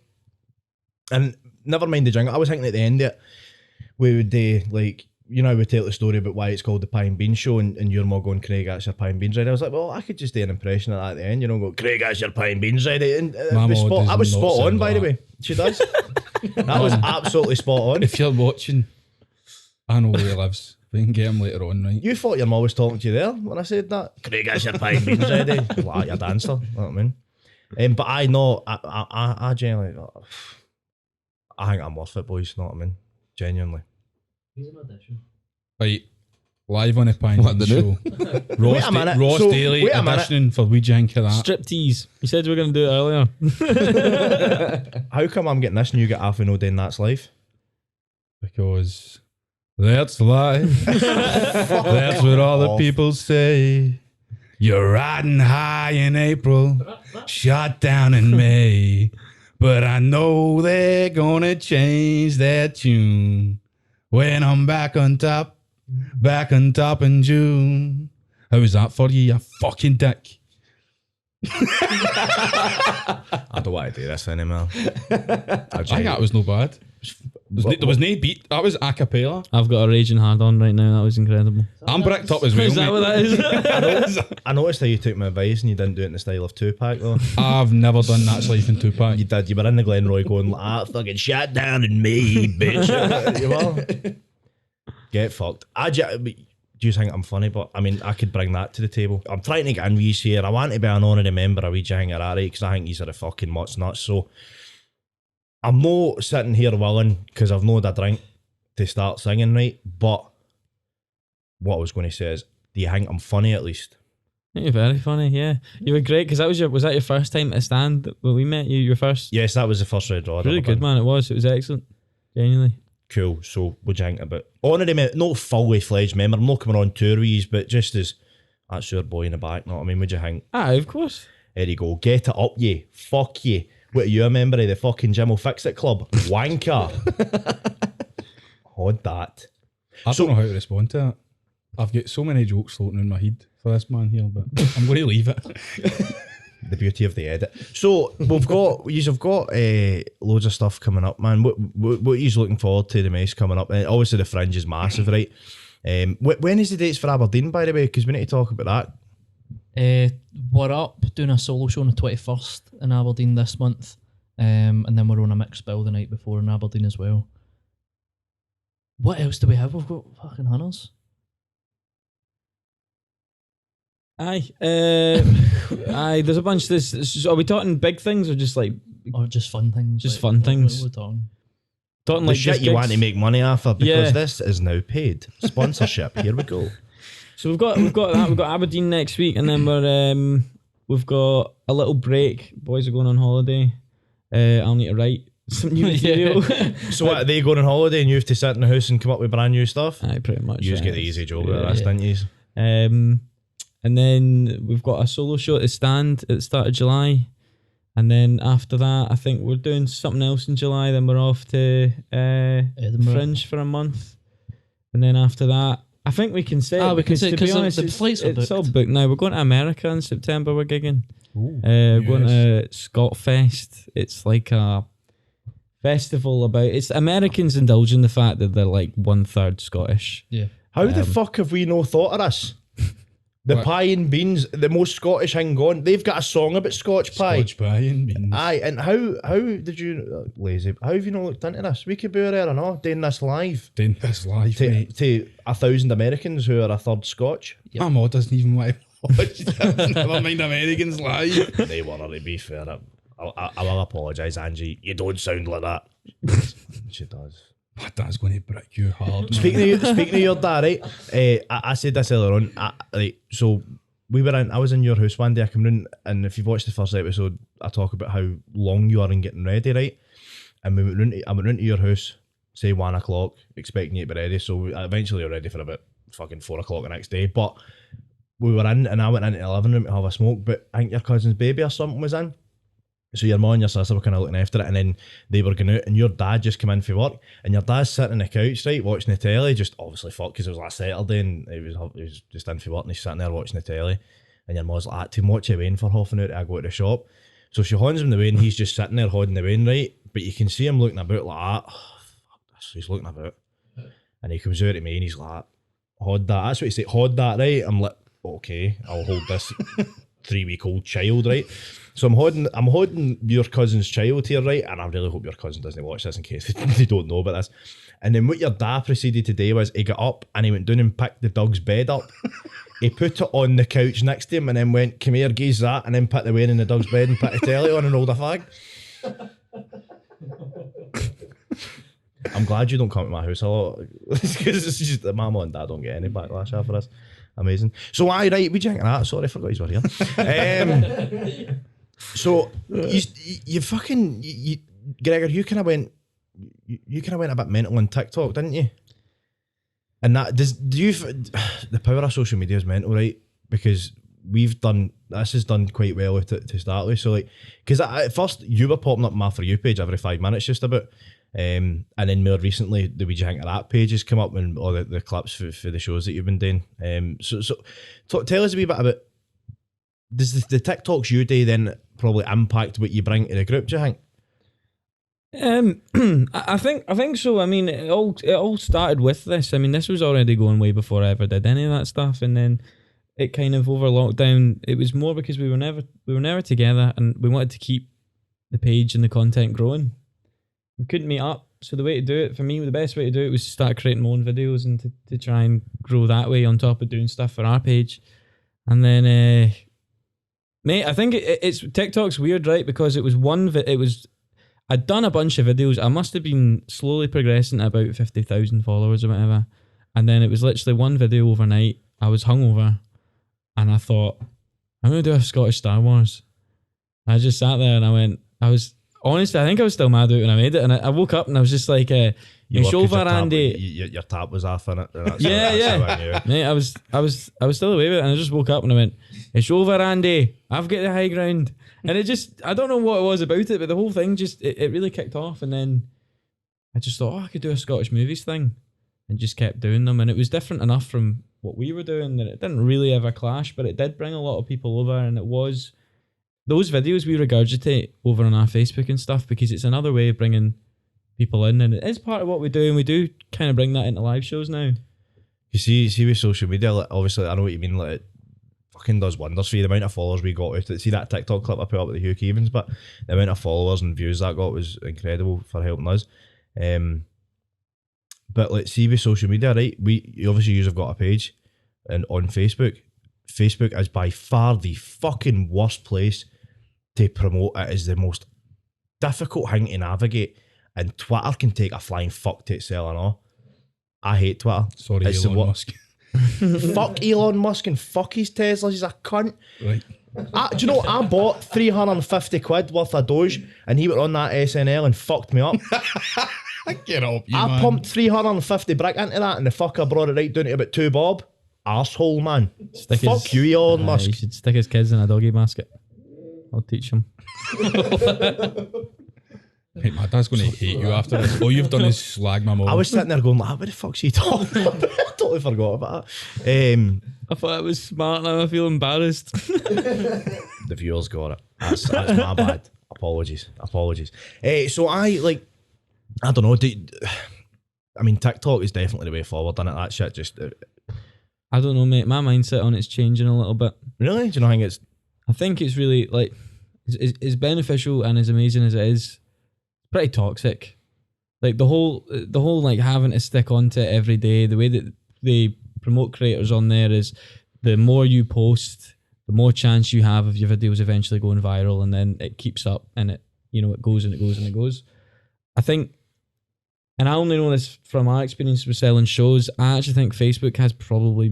And never mind the jingle, I was thinking at the end of it, we would do, like, we tell the story about why it's called the Pie and Beans Show, and you're more going, Craig, that's your pie and beans ready. I was like, well, I could just do an impression of that at the end, go, Craig, that's your pie and beans ready. And My was ma I was does not spot on, sound by the like way. She does. That was absolutely spot on. If you're watching, I know where he lives. We can get him later on, right? You thought your mum was talking to you there when I said that? Craig, that's your pie and beans ready. Like, your dancer, you know what I mean? But I know, I genuinely, I think I'm worth it, boys, you know what I mean? Genuinely. He's an audition. Right, live on the Pine What, Beans the Show. Wait a minute. Ross So, Daly wait a minute. auditioning for WEEGIE HINK AE THAT. Striptease. You said we were going to do it earlier. How come I'm getting this and you get half a no doing that's live? Because that's life. That's what all the people say. You're riding high in April, shot down in May. But I know they're gonna change their tune when I'm back on top in June. How was that for you, you fucking dick? I don't want to do this anymore. I think that was no bad. There was no beat. That was a cappella. I've got a raging hard on right now. That was incredible. I'm bricked up as well. Is that what that is? I noticed how you took my advice and you didn't do it in the style of Tupac though. I've never done That's Life in Tupac. You did. You were in the Glenroy going, fucking shut down in me, bitch. You were. Get fucked. Do you think I'm funny? But I mean, I could bring that to the table. I'm trying to get in Wees here. I want to be an honorary member of WEEGIE Hink A That, right? Because I think he's a fucking much nuts. So I'm not sitting here willing because I've not had a drink to start singing, right? But what I was going to say is, do you think I'm funny at least? You're very funny, yeah. You were great because was that your first time at a stand when we met you? Your first? Yes, that was the first red draw. Really good, man. It was excellent. Genuinely. Cool. So what do you think about honorary not fully fledged member? I'm not coming on tour with yous, but just as that's your boy in the back. Know what I mean? What do you think? Of course. There you go. Get it up, ye. Fuck ye. What are you a member of the fucking Jim will fix it club? Wanker. Hod that. I don't know how to respond to that. I've got so many jokes floating in my head for this man here, but I'm going to leave it. The beauty of the edit. So we've got loads of stuff coming up, man. What are you looking forward to the most coming up? Obviously the Fringe is massive, right? When is the dates for Aberdeen, by the way? Because we need to talk about that. We're up doing a solo show on the 21st in Aberdeen this month, and then we're on a mixed bill the night before in Aberdeen as well. What else do we have? We've got fucking hunters. Aye. There's a bunch. Are we talking big things or just like Or just fun things? Just fun things. What we're talking. talking The like shit just you gigs? want to make money off of, because Yeah. this is now paid. Sponsorship. Here we go. So we've got that. We've got Aberdeen next week, and then we've got a little break. Boys are going on holiday. I'll need to write some new material. So what, are they going on holiday and you have to sit in the house and come up with brand new stuff? Aye, pretty much. You just yeah. get the easy job out of this, didn't you? And then we've got a solo show at the Stand at the start of July. And then after that, I think we're doing something else in July. Then we're off to Edinburgh. Fringe for a month. And then after that, I think we can say it we can say it to be 'cause honest, the flights are it's all booked. booked now. We're going to America in September. We're gigging. We're going to Scotfest. It's like a festival about... It's Americans indulging the fact that they're like 1/3 Scottish. Yeah. How the fuck have we no thought of this? The What? pie and beans, the most Scottish thing gone. They've got a song about Scotch pie. Scotch pie and beans. Aye, and how did you lazy? How have you not looked into this? We could be there or not doing this live Doing this live, to mate. 1,000 Americans who are a third Scotch. My mod doesn't even want to watch. Never mind Americans live. They want to be fair. I will apologise, Angie. You don't sound like that. She does. My dad's going to brick you hard, man. Speaking of your dad, right? I said this earlier on. Right, so I was in your house one day. I come in, and if you've watched the first episode, I talk about how long you are in getting ready, right? And I went into your house, say 1 o'clock, expecting you to be ready. So we eventually were ready for about fucking 4 o'clock the next day. But we were in, and I went into the living room to have a smoke. But I think your cousin's baby or something was in. So your mum and your sister were kind of looking after it, and then they were going out, and your dad just came in for work, and your dad's sitting on the couch, right, watching the telly, just obviously fucked because it was last Saturday, and he was just in for work, and he's sitting there watching the telly, and your mum's like, Tim, what you waiting for half an hour to go to the shop? So she hands him the way, and he's just sitting there holding the way, right, but you can see him looking about like that. Oh, fuck this, he's looking about, and he comes out at me, and he's like, hold that, that's what he said, hold that, right? I'm like, okay, I'll hold this 3-week-old child, right? So I'm holding your cousin's child here, right? And I really hope your cousin doesn't watch this in case they don't know about this. And then what your dad proceeded to do was he got up and he went down and picked the dog's bed up. He put it on the couch next to him and then went, come here, gaze that, and then put the weight in the dog's bed and put the telly on and rolled a fag. I'm glad you don't come to my house a lot. Because it's just that my mum and dad don't get any backlash after this. Amazing. So right, WEEGIE Hink A That. Sorry, I forgot you were here. So you fucking Gregor, you kind of went a bit mental on TikTok, didn't you? And that the power of social media is mental, right? Because this has done quite well to start with. So like, because at first you were popping up my For You page every 5 minutes just about. And then more recently, the WEEGIE Hink A That page has come up and all the clips for the shows that you've been doing. So tell us a wee bit about does the TikToks you do then probably impact what you bring to the group, do you think? I think so. I mean, it all started with this. I mean, this was already going way before I ever did any of that stuff, and then it kind of over lockdown. It was more because we were never together, and we wanted to keep the page and the content growing. We couldn't meet up, so the way to do it for me, the best way to do it was to start creating my own videos and to try and grow that way on top of doing stuff for our page. And then, mate, I think it's TikTok's weird, right? Because it was I'd done a bunch of videos. I must have been slowly progressing to about 50,000 followers or whatever. And then it was literally one video overnight. I was hungover and I thought, I'm going to do a Scottish Star Wars. I just sat there and honestly, I think I was still mad out when I made it. And I woke up and I was just like, your tap was off in it. Yeah. Mate, I was still away with it, and I just woke up and I went, "It's over, Andy. I've got the high ground." And it just, I don't know what it was about it, but the whole thing just, it really kicked off. And then I just thought, I could do a Scottish movies thing, and just kept doing them. And it was different enough from what we were doing that it didn't really ever clash, but it did bring a lot of people over. And it was those videos we regurgitate over on our Facebook and stuff, because it's another way of bringing people in, and it is part of what we do, and we do kind of bring that into live shows now. You see with social media, like, obviously I know what you mean, like it fucking does wonders for you. The amount of followers we got out of it. See that TikTok clip I put up with the Hugh Evans, but the amount of followers and views that got was incredible for helping us. But like, see with social media, right, you obviously have got a page, and on Facebook is by far the fucking worst place to promote. It is the most difficult thing to navigate. And Twitter can take a flying fuck to itself and all. I hate Twitter. Sorry, It's Elon Musk. Fuck Elon Musk and fuck his Teslas. He's a cunt. Right. Do you know what? I bought 350 quid worth of Doge, and he went on that SNL and fucked me up. Get up, you I man. pumped 350 brick into that, and the fucker brought it right down to about 2 bob. Arsehole, man. Fuck you, Elon Musk. He should stick his kids in a doggy basket. I'll teach him. Mate, my dad's going to hate you after this. All you've done is slag my mum. I was sitting there going, like, what the fuck's he talking about? I totally forgot about that. I thought it was smart, now I feel embarrassed. The viewers got it. That's my bad. Apologies. So I don't know. I mean, TikTok is definitely the way forward, isn't it? That shit just... I don't know, mate. My mindset on it's changing a little bit. Really? Do you not think it's... I think it's really, like, it's beneficial and as amazing as it is, pretty toxic. Like the whole like having to stick onto it every day, the way that they promote creators on there is the more you post, the more chance you have of your videos eventually going viral, and then it keeps up and it goes and it goes and it goes. I think, and I only know this from our experience with selling shows, I actually think Facebook has probably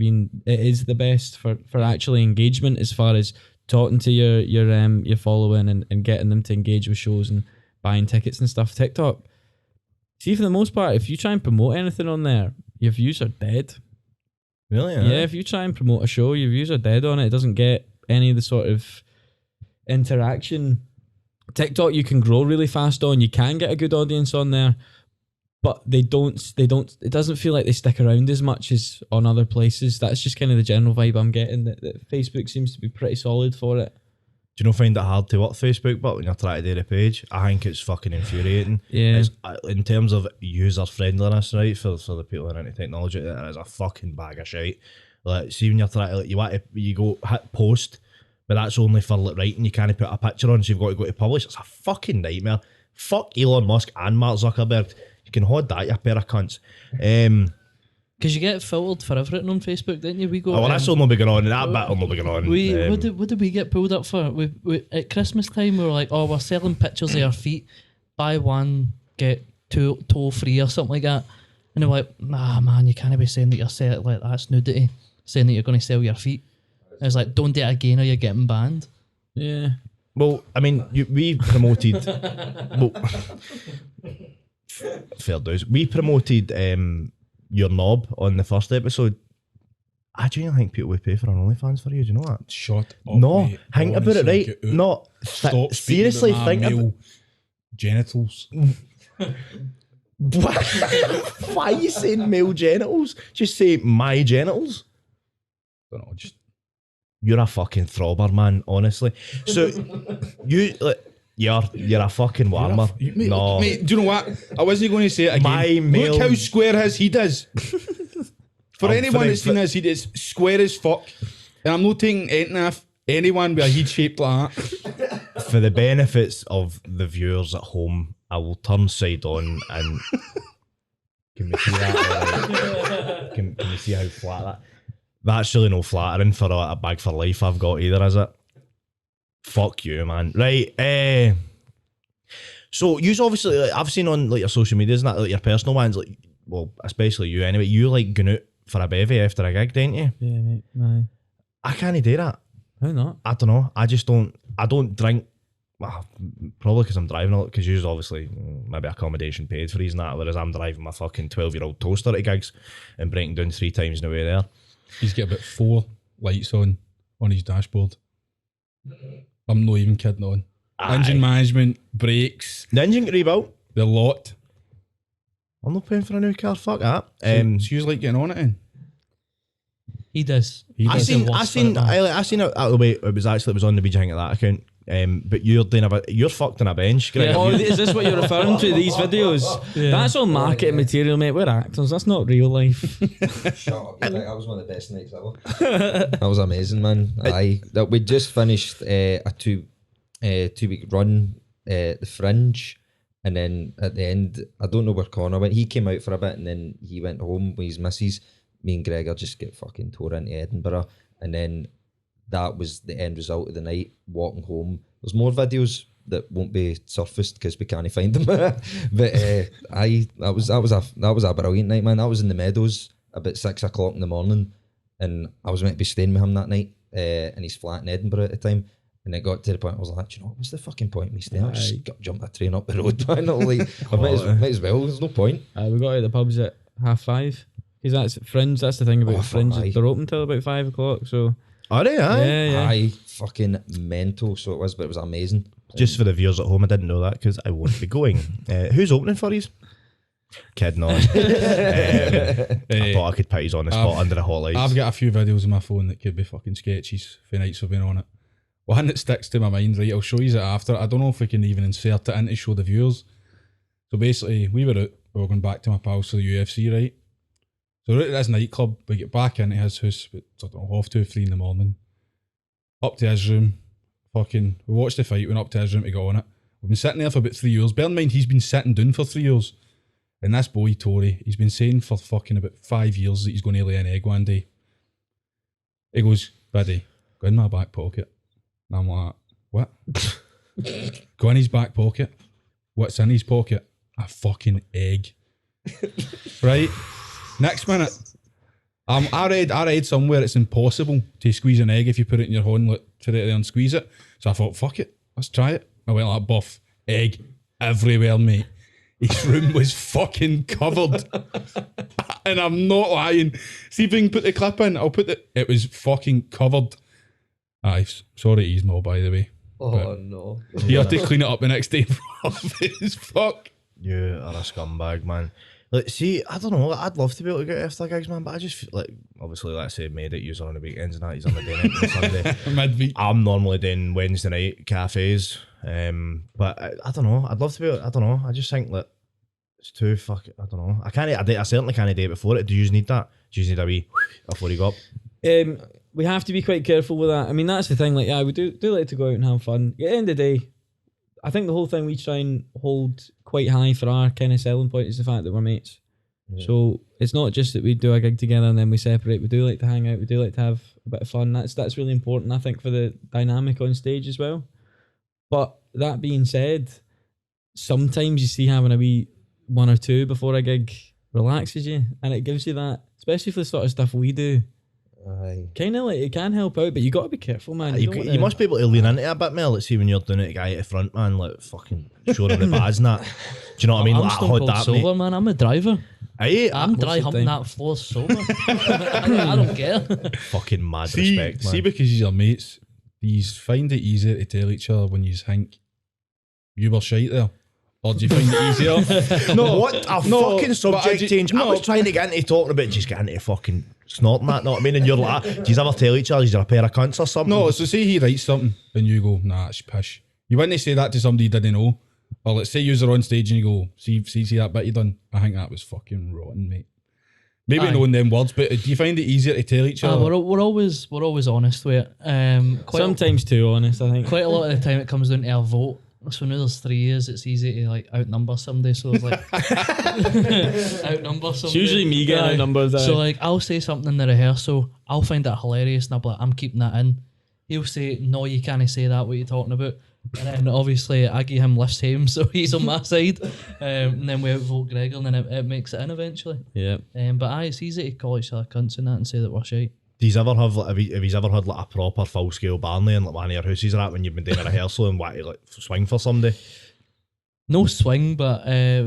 it is the best for actually engagement, as far as talking to your following and getting them to engage with shows and buying tickets and stuff. TikTok, see, for the most part, if you try and promote anything on there, your views are dead. Really? Yeah, if you try and promote a show, your views are dead on it. It doesn't get any of the sort of interaction. TikTok, you can grow really fast on. You can get a good audience on there, but they don't. It doesn't feel like they stick around as much as on other places. That's just kind of the general vibe I'm getting. That Facebook seems to be pretty solid for it. Do you not find it hard to work Facebook, but when you're trying to do the page? I think it's fucking infuriating. Yeah. It's, in terms of user friendliness, right, for the people who are into technology, it is a fucking bag of shit. Like, see when you're trying to, you go hit post, but that's only for like writing. You can't put a picture on, so you've got to go to publish. It's a fucking nightmare. Fuck Elon Musk and Mark Zuckerberg. You can hold that, you pair of cunts. Because you get filtered for everything on Facebook, didn't you? We go. Well, that's all not be going on. That bit will not be going on. What did we get pulled up for? We at Christmas time, we were like, oh, we're selling pictures of our feet. Buy one, get two toe free or something like that. And they're like, nah, man, you can't be saying that you're selling, like, that's nudity. Saying that you're going to sell your feet. And it's like, don't do it again or you're getting banned. Yeah. Well, I mean, we promoted. Fair dues. We promoted your knob on the first episode. I genuinely think people would pay for an OnlyFans for you. Do you know that? Shut up. No, mate. think about it, Honestly, right? get out. No, Stop. seriously, think think about about. male genitals. Why are you saying male genitals? Just say my genitals. Don't know. Just you're a fucking throbber, man, honestly. So, you're a fucking warmer. No. Mate, do you know what? I wasn't going to say it again. My male- Look how square he does. For I'm anyone for that's seen his head, it's square as fuck. And I'm not taking anything off anyone with a head shaped like that. For the benefits of the viewers at home, I will turn side on and can we see that? Alright? Can we see how flat that? That's really no flattering for a bag for life I've got either, is it? Fuck you, man. Right. So you obviously, like, I've seen on like your social media, isn't that like your personal ones, like, well, especially you anyway. You like going out for a bevy after a gig, don't you? Yeah, mate. Aye. I can't do that. How not? I don't know. I just don't. I don't drink. Well, probably because I'm driving a lot. Because usually, obviously, maybe accommodation paid for these and that. Whereas I'm driving my fucking 12-year-old toaster to gigs and breaking down 3 times in the way there. He's got about 4 lights on his dashboard. I'm not even kidding on. Engine management, brakes, The engine get rebuilt. the lot. I'm not paying for a new car. Fuck that. So she's like getting on it in. He does. I does the seen worst for it, man. it was on the WEEGIE Hink A That account. But you're fucked in a bench. Greg. Oh, is this what you're referring to? These videos? Yeah. That's all marketing material, mate. We're actors. That's not real life. Shut up. That was one of the best nights ever. That was amazing, man. We just finished a 2-week run at the Fringe, and then at the end, I don't know where Connor went. He came out for a bit, and then he went home with his missus. Me and Gregor just get fucking tore into Edinburgh, and then that was the end result of the night. Walking home, there's more videos that won't be surfaced because we can't find them. But that was a brilliant night, man. I was in the Meadows about 6 o'clock in the morning, and I was meant to be staying with him that night in his flat in Edinburgh at the time. And it got to the point I was like, you know, what's the fucking point of me staying? I just jump a train up the road, man. Like, I might as well. There's no point. We got out of the pubs at 5:30. Because that's Fringe. That's the thing about Fringe. aye. They're open till about 5 o'clock. So Are they? Aye. yeah. Aye, fucking mental. So it was, but it was amazing. Just for the viewers at home, I didn't know that because I won't be going. Who's opening for you? Kidding on. I thought I could put his on the spot under the hot lights. I've got a few videos on my phone that could be fucking sketches for nights I've been on it. One that sticks to my mind, right? I'll show you it after. I don't know if we can even insert it in to show the viewers. So basically, we were going back to my pals for the UFC, right? So we're at this nightclub, we get back into his house, but I don't know, 2:30, 3 in the morning. Up to his room, we watched the fight, went up to his room to go on it. We've been sitting there for about 3 years. Bear in mind, he's been sitting down for 3 years. And this boy, Tory, he's been saying for fucking about 5 years that he's going to lay an egg one day. He goes, Biddy, go in my back pocket. And I'm like, what? Go in his back pocket. What's in his pocket? A fucking egg. Right? Next minute, I read somewhere it's impossible to squeeze an egg if you put it in your hand, like, put it there and squeeze it. So I thought, fuck it, let's try it. I went like buff, egg everywhere, mate. His room was fucking covered. And I'm not lying. See if we can put the clip in, it was fucking covered. Aye, sorry to ease more, by the way. Oh no. You have to clean it up the next day. As fuck. You are a scumbag, man. Like, see, I don't know. I'd love to be able to get after gigs, man, but I just feel like, obviously, let's say made it, you're on the weekends and that, he's on the day night on Sunday. Midweek. I'm normally doing Wednesday night cafes, but I don't know. I'd love to be able, I don't know. I just think that it's too fucking, I don't know. I certainly can't do it before it. Do you need that? Do you need a wee before you go up? We have to be quite careful with that. I mean, that's the thing. Like, yeah, we do like to go out and have fun. At the end of the day, I think the whole thing we try and hold quite high for our kind of selling point is the fact that we're mates. Yeah. So it's not just that we do a gig together and then we separate. We do like to hang out. We do like to have a bit of fun. That's really important, I think, for the dynamic on stage as well. But that being said, sometimes you see having a wee 1 or 2 before a gig relaxes you, and it gives you that, especially for the sort of stuff we do. Aye. Kind of like it can help out, but you got to be careful, man. You must be able to lean into it a bit, Mel. Let's see when you're doing it, guy at the front, man, like fucking show them the bads and that. Do you know what I mean? I'm Like, stone hod cold that, sober, mate. man. I'm a driver. I'm dry the humping time. that floor sober. I don't care. Fucking mad See, respect, man. see, because he's your mates, these find it easier to tell each other when you think you were shite there. Or do you find it easier? What a fucking subject change. I was trying to get into talking about just getting into fucking snorting that, know what I mean? And you're like, do you ever tell each other you're a pair of cunts or something? No, so say he writes something and you go, nah, it's pish. You wouldn't say that to somebody you didn't know. Or let's say you're on stage and you go, see that bit you done? I think that was fucking rotten, mate. Maybe knowing them words, but do you find it easier to tell each other? We're always honest with it. Sometimes too honest, I think. Quite a lot of the time it comes down to our vote. So now there's 3 years, it's easy to like outnumber somebody. So it's like outnumber somebody. It's usually me getting outnumbered. So like I'll say something in the rehearsal, I'll find that hilarious, and I'll be like, I'm keeping that in. He'll say, no, you can't say that. What are you talking about? And then obviously I give him lifts home, so he's on my side. And then we outvote Gregor, and then it makes it in eventually. Yeah. But it's easy to call each other cunts and that and say that we're shite. Do you ever have, like, have you ever had like a proper full scale Barney and like one of your houses are at when you've been doing a rehearsal and want to like swing for somebody? No swing, but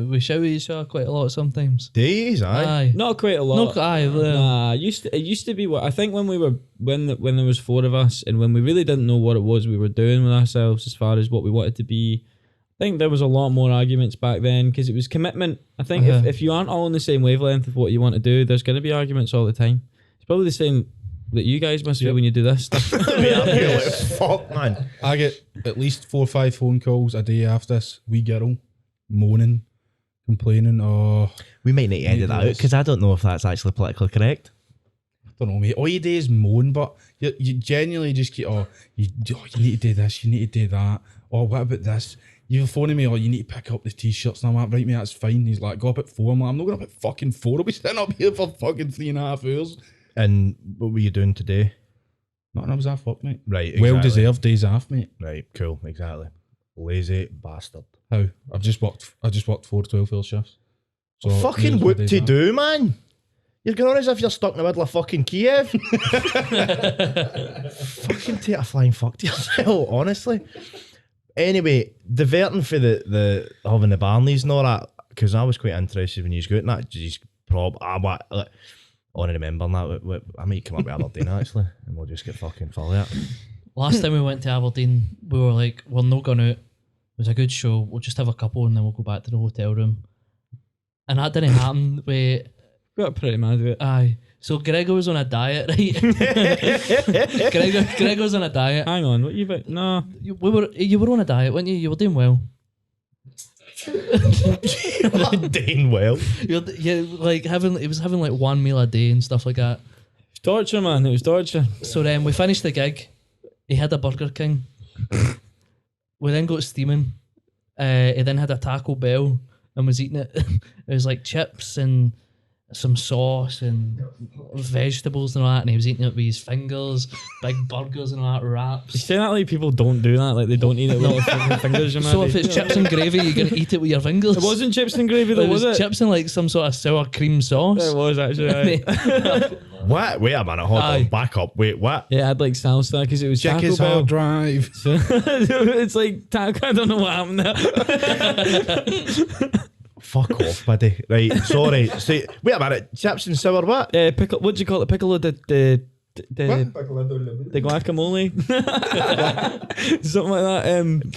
we shout at each other quite a lot sometimes. Days, aye. Not quite a lot. Aye. Nah, it used to be what I think when we were when there was 4 of us and when we really didn't know what it was we were doing with ourselves as far as what we wanted to be. I think there was a lot more arguments back then because it was commitment. I think if you aren't all on the same wavelength of what you want to do, there's going to be arguments all the time. It's probably the same that you guys must feel when you do this stuff. Fuck, man. I get at least 4 or 5 phone calls a day after this wee girl moaning, complaining. Oh, We might need to edit that out because I don't know if that's actually politically correct. I don't know, mate. All you do is moan, but you genuinely just keep, you need to do this, you need to do that. Oh, what about this? You're phoning me, you need to pick up the t-shirts. And I'm like, right, mate, that's fine. He's like, go up at 4. I'm like, I'm not going up at fucking 4. I'll be sitting up here for fucking 3.5 hours. And what were you doing today? Nothing, I was off work, mate. Right, exactly. Well-deserved days off, mate. Right, cool, exactly. Lazy bastard. How? I just worked 4 12-hour shifts. So Fucking what to do, man? You're going on as if you're stuck in the middle of fucking Kiev. Fucking take a flying fuck to yourself, honestly. Anyway, diverting for the having the Barneys and all that, because I was quite interested when you got in that. Just I want to remember that. I might come up with Aberdeen actually, and we'll just get fucking full of it. Last time we went to Aberdeen, we were like, we're not going out. It was a good show. We'll just have a couple and then we'll go back to the hotel room. And that didn't happen. We Got pretty mad with it. Aye. So Gregor was on a diet, right? Gregor was on a diet. Hang on, what you about? No. You were on a diet, weren't you? You were doing well. Doing well. He was having like 1 meal a day and stuff like that. It's torture, man. It was torture. So then we finished the gig. He had a Burger King. We then got steaming. He then had a Taco Bell and was eating it. It was like chips and some sauce and vegetables and all that, and he was eating it with his fingers, big burgers and all that, You wraps. say that like people don't do that, like they don't eat it with their fucking fingers. You So mad? if it's chips and gravy, you're gonna eat it with your fingers. It wasn't chips and gravy though, was it? chips and like some sort of sour cream sauce. It was actually. Right. What? Wait a minute, hold Aye. on, back up. Wait, what? Yeah, I had like salsa because it was Check Taco his Bell. hard drive. So it's like taco. I don't know what happened there. Fuck off, buddy. Right, sorry. Say, wait a minute, chips and sour what? Pickle. What do you call it? Piccolo the guacamole. Something like that.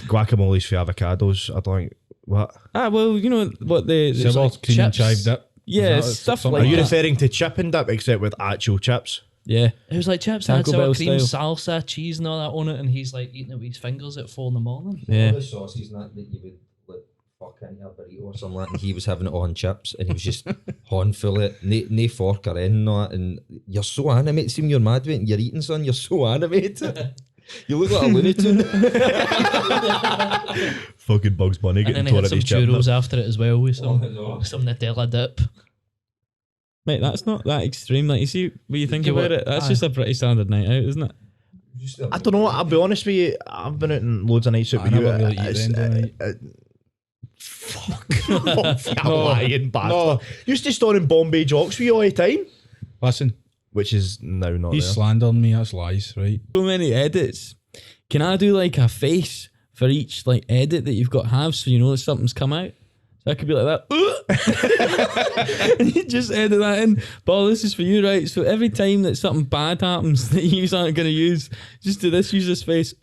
Guacamole's for avocados. I don't. What? Well, you know what the Silver like cream and chips. chive dip. yeah, Is that stuff something like Are you that. referring to chip and dip except with actual chips? Yeah. It was like chips and had Taco sour Bell cream, style. salsa, cheese and all that on it, and he's like eating it with his fingers at 4 a.m. Yeah. The sauces and that you would like fuck into a burrito or something like that, and he was having it on chips and he was just horn full of it, no fork or anything like that, and you're so animated, seem you're mad with it and you're eating son, you're so animated. You look like a Looney Tune. Fucking Bugs Bunny And getting then he torn had at some his chip. churros after it as well with some no. some Nutella dip. Mate, that's not that extreme. Like you see, when you think You about were- it, that's aye. just a pretty standard night out, isn't it? I don't know. I'll be honest with you. I've been out in loads of nights out I with you. never really eat It's- then, don't I? Fuck off, you No. lying bastard. No. Used to store in Bombay jocks with you all the time, Listen, which is now not he's there. slandering me. That's lies, right? So many edits. Can I do like a face for each like edit that you've got to have so you know that something's come out? So I could be like that. And you just edit that in. But this is for you, right? So every time that something bad happens that you aren't going to use, just do this, use this face.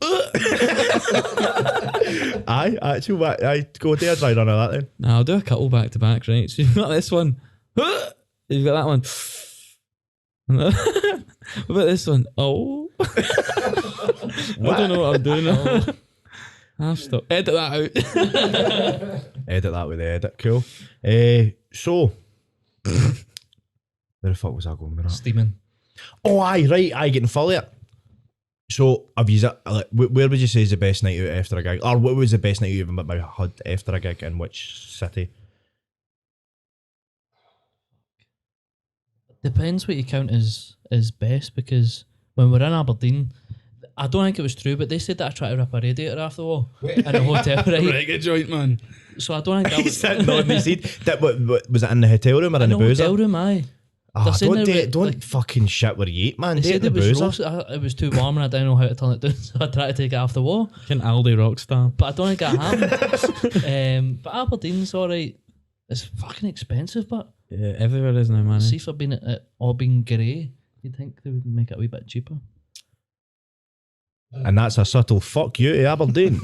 Aye, actually, what? I go there, try run of that then. Now I'll do a couple back to back, right? So you've got this one. You've got that one. What about this one? Oh. I don't know what I'm doing. I've stopped. Edit that out. Edit that with the edit. Cool. So, where the fuck was I going with that? Steaming. Oh, aye, right. Aye, getting full of it. So, have you, like, where would you say is the best night out after a gig? Or what was the best night you've ever had after a gig in which city? Depends what you count as best, because when we're in Aberdeen, I don't think it was true, but they said that I tried to rip a radiator off the wall in a hotel, right? Right, good joint, man. So I don't think that was Sitting on the seat. What, was it in the hotel room or in the boozer? hotel room, aye. Ah, They're saying don't like- fucking shit where you eat, man. They Do it said in the it was boozer. just, it was too warm and I didn't know how to turn it down, so I tried to take it off the wall. An Aldi Rockstar. But I don't think that happened. But Aberdeen's alright. It's fucking expensive, but Yeah, everywhere is now, man. see for being at all being grey, you'd think they would make it a wee bit cheaper. And that's a subtle fuck you to Aberdeen.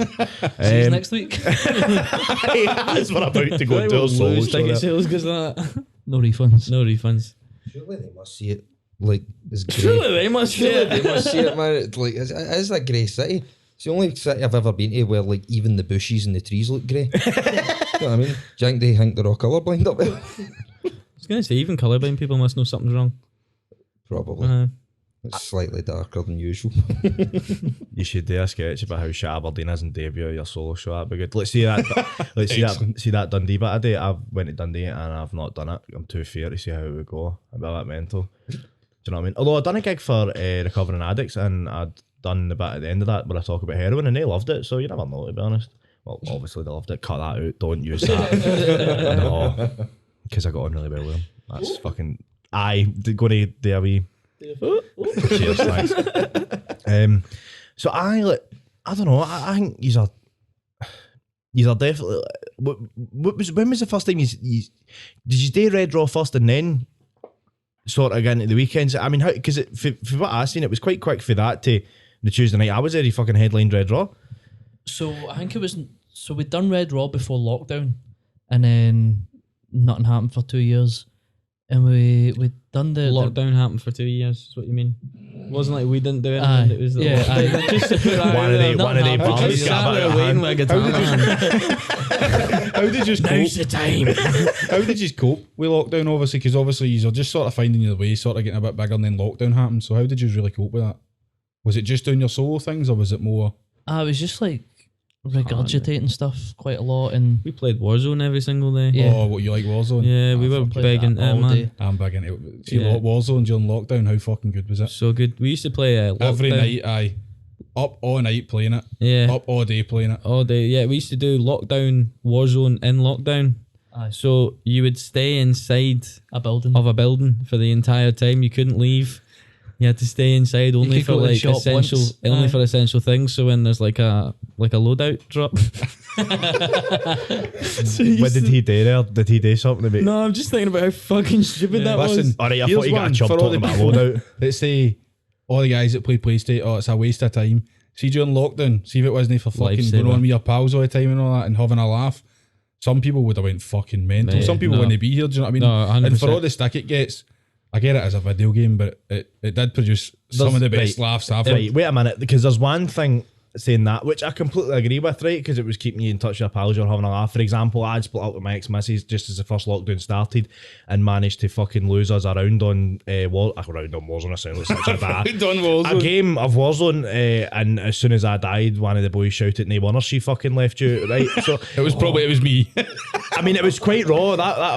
See you next week. That's what I'm about to go do. Lose ticket sales because of that. No refunds. No refunds. Surely they must see it like as great. Surely they must see Surely they it. must see it, man. It's like it is a grey city. It's the only city I've ever been to where like even the bushes and the trees look grey. You know what I mean? Do you think they think they're all colourblind up there? I was going to say, even colourblind people must know something's wrong. Probably. It's slightly darker than usual. You should do a sketch about how shit Aberdeen is and debut your solo show. That'd be good. Let's see that. Let's see that Dundee bit I did. I went to Dundee and I've not done it. I'm too fair to see how it would go. I'd be a bit mental. Do you know what I mean? Although I'd done a gig for recovering addicts and I'd done the bit at the end of that where I talk about heroin and they loved it. So you never know, to be honest. Well, obviously they loved it. Cut that out. Don't use that. No, because I got on really well with them. That's fucking. Go to do a wee. Cheers, thanks. So I don't know. I think these are definitely. When was the first time you did you do Red Raw first and then sort of get into the weekends? I mean, how, because for what I seen, it was quite quick for that to the Tuesday night. I was already fucking headlined Red Raw. So I think it was. So we'd done Red Raw before lockdown, and then nothing happened for 2 years, and we'd done the Lockdown happened for 2 years, is what you mean? It wasn't like we didn't do Aye. anything. It was the Yeah, lockdown. aye. Just to put that One out of there. the Nothing bars happened. Just got sat there out of waiting hand. with a guitar. How did you cope? the time. How did you cope with lockdown? Obviously, because obviously you're just sort of finding your way, sort of getting a bit bigger, and then lockdown happened. So how did you really cope with that? Was it just doing your solo things, or was it more? I was just like regurgitating stuff quite a lot, and We played Warzone every single day. Yeah. Oh, what you like Warzone? Yeah, we were played big that into it, all man. day. I'm big into it. See, Yeah. Warzone during lockdown, how fucking good was it? So good. We used to play Every lockdown. night, up all night playing it, Yeah. up all day playing it. All day. Yeah, we used to do lockdown, Warzone in lockdown. Aye. So you would stay inside a building. of a building for the entire time. You couldn't leave. You had to stay inside only could for go to the like shop essential, once. only Aye. for essential things. So when there's like a loadout drop. What did he do there? Did he do something about? No, I'm just thinking about how fucking stupid that Listen, was. Alright, I here's thought you got a one chub for all talking the about a people- loadout. Let's say all the guys that play PlayStation, it's a waste of time. See, during lockdown, see if it wasn't for fucking Lifesaver. going on with your pals all the time and all that and having a laugh. Some people would have went fucking mental. Mate, Some people no. wouldn't be here, do you know what I mean? No, and for 100%. all the stick it gets, I get it as a video game, but it did produce some of the best laughs I've Right, had. wait a minute, because there's one thing saying that, which I completely agree with, right? Because it was keeping you in touch with your pals, you're having a laugh. For example, I'd split up with my ex-missus just as the first lockdown started and managed to fucking lose us around on Warzone. I sound like such a bad. Done A Warzone. game of Warzone, and as soon as I died, one of the boys shouted, "No wonder she fucking left you." Right, so It was me. I mean, it was quite raw.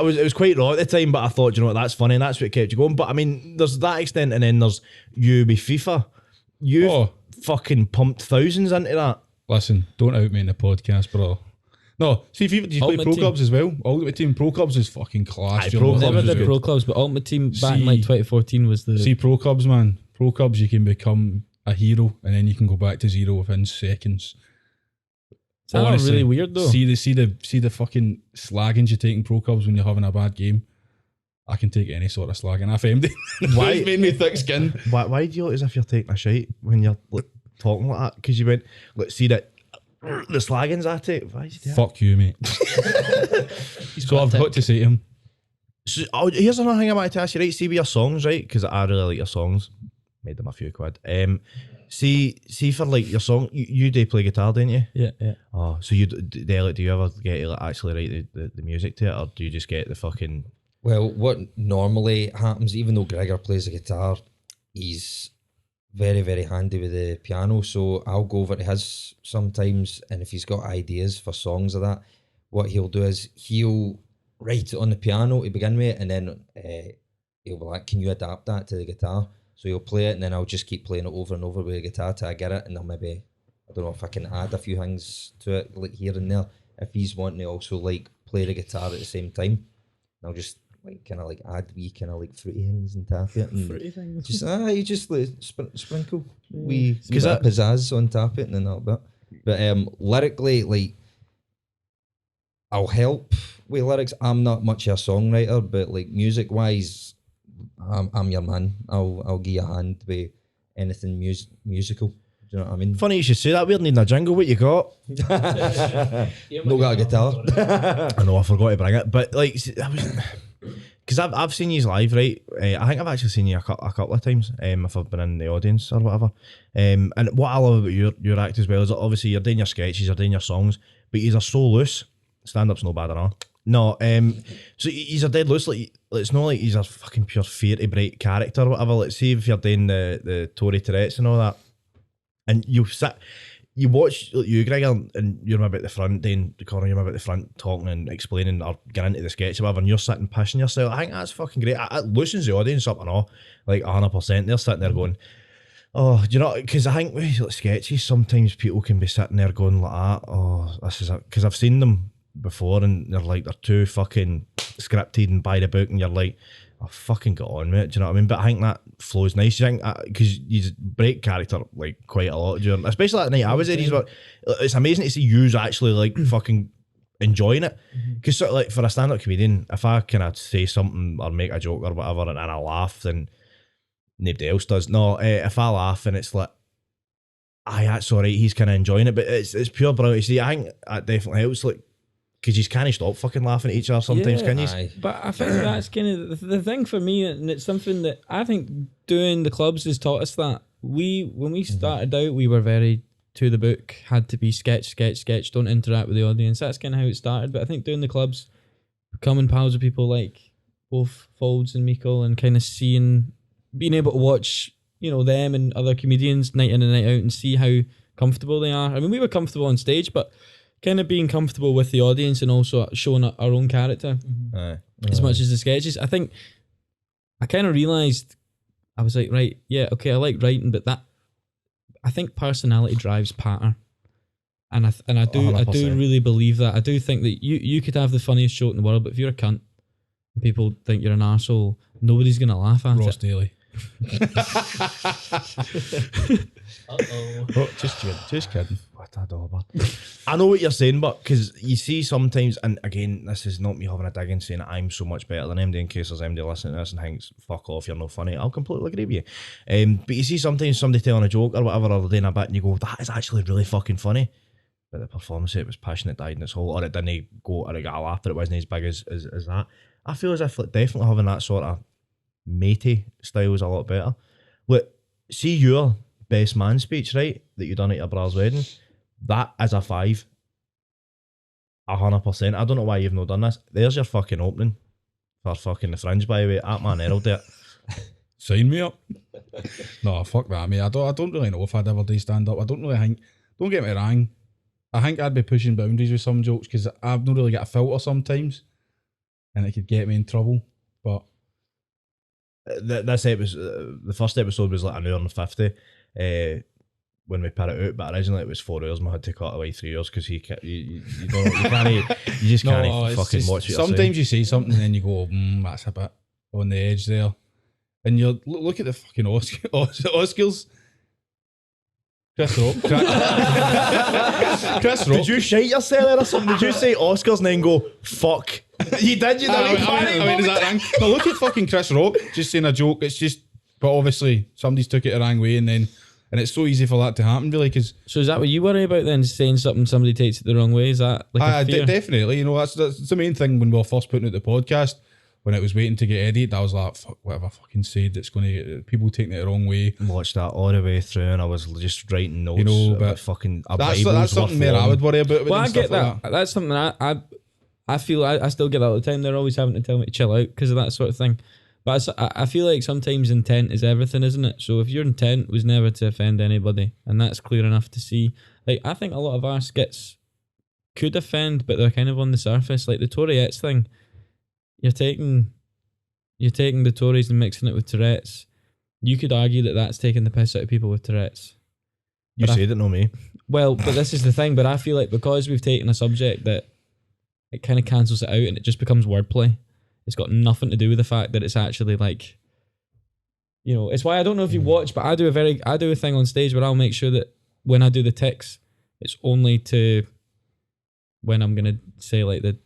It was quite raw at the time, but I thought, you know what, that's funny, and that's what kept you going. But I mean, there's that extent, and then there's you with FIFA. You Oh. fucking pumped thousands into that. Listen, don't out me in the podcast, bro. No, see, FIFA, do you play Ultimate Pro Team. Clubs as well? Ultimate Team Pro Clubs is fucking class. Aye, during Pro lockdown. Clubs Never is did good. Pro Clubs, but Ultimate Team back in like See- 2014 was the. See, Pro Clubs, man. Pro Clubs, you can become a hero and then you can go back to zero within seconds. Is that not Honestly, really weird though? See the fucking slaggings you take in Pro Clubs when you're having a bad game. I can take any sort of slagging. I've MD. Why- It's made me thick skin. Why do you look as if you're taking a shite when you're like, talking like that? Because you went, look, see that the slaggings I take. Why did you do that? Fuck you, mate. He's So got I've a got tick. to say to him, So, here's another thing I wanted to ask you, right? See with your songs, right? Because I really like your songs. Made them a few quid. See for like your song, you do play guitar, don't you? Yeah. Oh, so you do you ever get to like actually write the music to it, or do you just get the fucking? Well, what normally happens, even though Gregor plays the guitar, he's very, very handy with the piano. So I'll go over to his sometimes, and if he's got ideas for songs of that, what he'll do is he'll write it on the piano to begin with, and then he'll be like, "Can you adapt that to the guitar?" So he'll play it, and then I'll just keep playing it over and over with the guitar till I get it, and I'll maybe, I don't know if I can add a few things to it, like here and there. If he's wanting to also like play the guitar at the same time, I'll just like kind of like add wee kind of like fruity things and tap it, and Fruity things. just you just like sprinkle wee Because bit of pizzazz on top it and then that bit. But lyrically, like I'll help with lyrics. I'm not much of a songwriter, but like music wise, I'm your man. I'll give you a hand with anything musical. Do you know what I mean? Funny you should say that. We're needing a jingle. What you got? No got a guitar. I know I forgot to bring it, but like because I've seen you live, right? I think I've actually seen you a couple of times. If I've been in the audience or whatever. And what I love about your act as well is that obviously you're doing your sketches, you're doing your songs, but you're so loose. Stand up's no bad at all. No, so he's a dead loose. Like it's not like he's a fucking pure fear to break character or whatever. Let's see if you're doing the Tory Tourette's and all that, and you watch you, Gregor, and you're maybe at the front doing the corner, you're maybe at the front talking and explaining or getting into the sketch or whatever, and you're sitting pissing yourself. I think that's fucking great. It loosens the audience up and all, like 100%. They're sitting there going, oh, do you know, because I think with like sketches, sometimes people can be sitting there going like that, oh, this is it, because I've seen them before and they're too fucking scripted and by the book, and you're like, oh, fucking get on with it, do you know what I mean? But I think that flows nice. You think because you break character like quite a lot during, especially that night I was there. It's amazing to see you actually like fucking enjoying it, because sort of like for a stand-up comedian, if I kind of say something or make a joke or whatever and I laugh, then nobody else does. No, if I laugh and it's like, aye, that's alright, he's kind of enjoying it, but it's pure brilliant. See, I think that definitely helps, like, because you can't stop fucking laughing at each other sometimes, Yeah, can you? Aye. But I think that's kind of the thing for me, and it's something that I think doing the clubs has taught us that when we started out, we were very to the book, had to be sketch, don't interact with the audience. That's kind of how it started. But I think doing the clubs, becoming pals with people like both Folds and Meikle, and kind of being able to watch, you know, them and other comedians night in and night out and see how comfortable they are. I mean, we were comfortable on stage, but kind of being comfortable with the audience and also showing our own character as much as the sketches. I think I kind of realised, I was like, right, yeah, okay, I like writing, but I think personality drives pattern. And I do 100%. really believe that. I do think that you could have the funniest joke in the world, but if you're a cunt and people think you're an arsehole, nobody's going to laugh at Ross it. Daly. Uh-oh. Oh, just kidding. What a dauber. I know what you're saying, but because you see sometimes, and again, this is not me having a dig and saying I'm so much better than MD, in case there's MD listening to this and thinks, fuck off, you're not funny. I'll completely agree with you. But you see sometimes somebody telling a joke or whatever, or they're doing a bit and you go, that is actually really fucking funny. But the performance, it was passionate, died in its whole, or it didn't go, or it got a laugh, but it wasn't as big as that. I feel as if like, definitely having that sort of matey style is a lot better. Look, see your best man speech, right, that you done at your brother's wedding, that is a 5. 100%. I don't know why you've not done this. There's your fucking opening for fucking the Fringe, by the way. That man heralded it. Sign me up. No, fuck that, mate. I don't really know if I'd ever do stand up. I don't really think. Don't get me wrong. I think I'd be pushing boundaries with some jokes because I've not really got a filter sometimes, and it could get me in trouble. But This episode, the first episode was like an hour and 50 when we put it out, but originally it was 4 hours and we had to cut away 3 hours because you don't you just can't it's fucking just, watch what you're sometimes saying. you say something and then you go, that's a bit on the edge there. And you look at the fucking Oscars. Chris Rock. Chris Rock. Did you shite yourself there or something? Did you say Oscars and then go, fuck? You did, you did. I mean, is that wrong? But look at fucking Chris Rock just saying a joke. It's just, but obviously somebody's took it the wrong way, and it's so easy for that to happen, really. Because So is that what you worry about then? Saying something somebody takes it the wrong way? Is that like a fear? definitely, you know, that's the main thing when we were first putting out the podcast. when it was waiting to get edited, I was like, fuck, whatever I fucking said, it's going to get people taking it the wrong way. Watched that all the way through, and I was just writing notes. You know, about but fucking a That's Bible's something worth more I long. would worry about. Well, I and get stuff like that. That's something I feel I still get that all the time. They're always having to tell me to chill out because of that sort of thing. But I feel like sometimes intent is everything, isn't it? So if your intent was never to offend anybody, and that's clear enough to see, like I think a lot of our skits could offend, but they're kind of on the surface. Like the Tourette's thing, you're taking the Tories and mixing it with Tourette's. You could argue that that's taking the piss out of people with Tourette's. You But said it, not me. Well, but this is the thing. But I feel like because we've taken a subject that it kind of cancels it out and it just becomes wordplay. It's got nothing to do with the fact that it's actually like, you know, it's why I don't know if you watch, but I do a thing on stage where I'll make sure that when I do the ticks, it's only to when I'm gonna say like the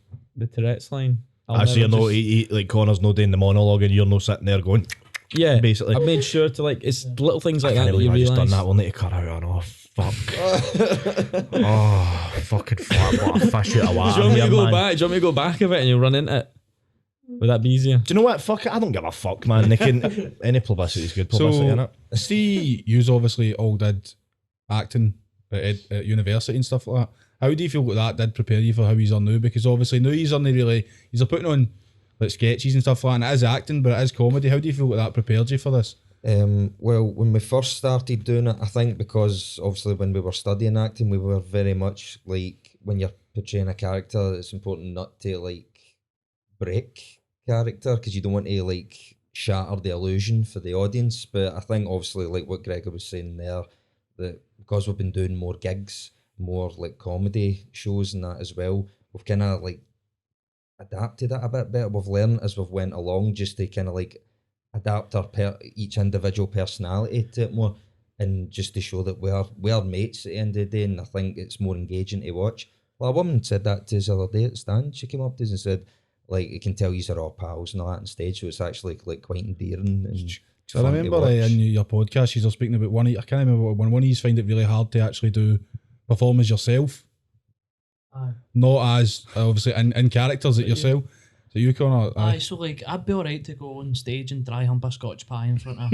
Tourette's line. I see, never like Connor's not doing the monologue, and you're not sitting there going, yeah, basically. I've made sure to like, it's little things like I that can't that you believe I just done realise. that. We'll need to cut out on. Oh fuck. Oh fucking fuck! What a fish out of Do you water want me here, to go man. back? Do you want me to go back a bit and you'll run into it? Would that be easier? Do you know what? Fuck it. I don't give a fuck, man. They can any publicity is good publicity, So, innit? see, yous obviously all did acting at university and stuff like that. How do you feel that did prepare you for how you are now? Because obviously now you are really, you're putting on like sketches and stuff like that, and it is acting, but it is comedy. How do you feel that prepared you for this? Well, when we first started doing it, I think because obviously when we were studying acting, we were very much like when you're portraying a character, it's important not to like break character because you don't want to like shatter the illusion for the audience. But I think obviously like what Gregor was saying there, that because we've been doing more gigs, more like comedy shows and that as well, we've kind of like adapted it a bit better. We've learned as we've went along just to kind of like adapt our each individual personality to it more, and just to show that we're mates at the end of the day, and I think it's more engaging to watch. Well, a woman said that to us the other day at stand. She came up to us and said, like, you can tell you're all pals and all that on stage, so it's actually like quite endearing. And So I remember in your podcast, you're speaking about one of, I can't remember when one of you find it really hard to actually perform as yourself. Aye. Not as obviously in characters at yourself. So you Connor, Aye, so like I'd be alright to go on stage and dry hump a Scotch pie in front of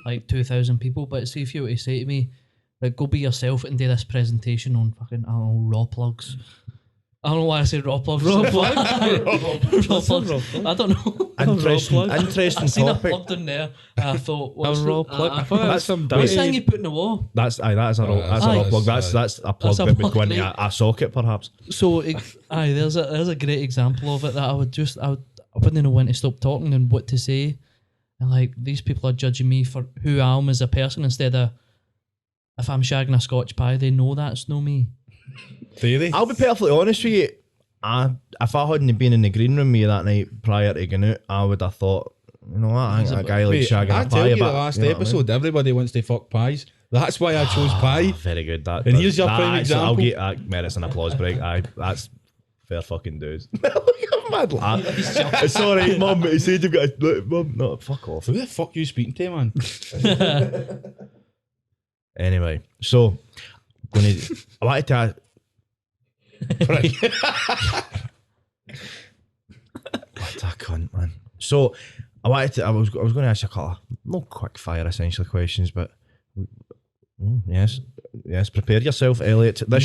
like 2,000 people, but see if you were to say to me, like, go be yourself and do this presentation on fucking, I don't know, raw plugs. I don't know why I said raw plugs. Raw plugs? Raw plugs. I don't know. Interesting I seen a topic. plug down there and I thought, A what's raw the- plug. I thought that was some What's dirty. the thing you put in the wall? That is a raw, that's a raw Aye. plug. That's a plug That's a that would plug, go into mate. a socket, perhaps. So, aye, there's a great example of it that I wouldn't know when to stop talking and what to say, and like these people are judging me for who I am as a person instead of if I'm shagging a Scotch pie, they know that's no me. theory. I'll be perfectly honest with you. If I hadn't been in the green room with you that night prior to going out, I would have thought, you know what, I think a guy like shagging I a tell pie. you but the last you know what I mean? episode, everybody wants to fuck pies. That's why I chose pie. Very good. That. And here's your that prime actually, I'll example. get that merits an applause break. Aye, that's fair fucking dues. Look at mad lad. Sorry, mum. He said you've got a mum. No, fuck off. Who the fuck you speaking to, man? Anyway, so I wanted to ask, Right. what a cunt, man. So I was going to ask you a couple of, no quick fire essentially questions, but yes, prepare yourself, Elliot. This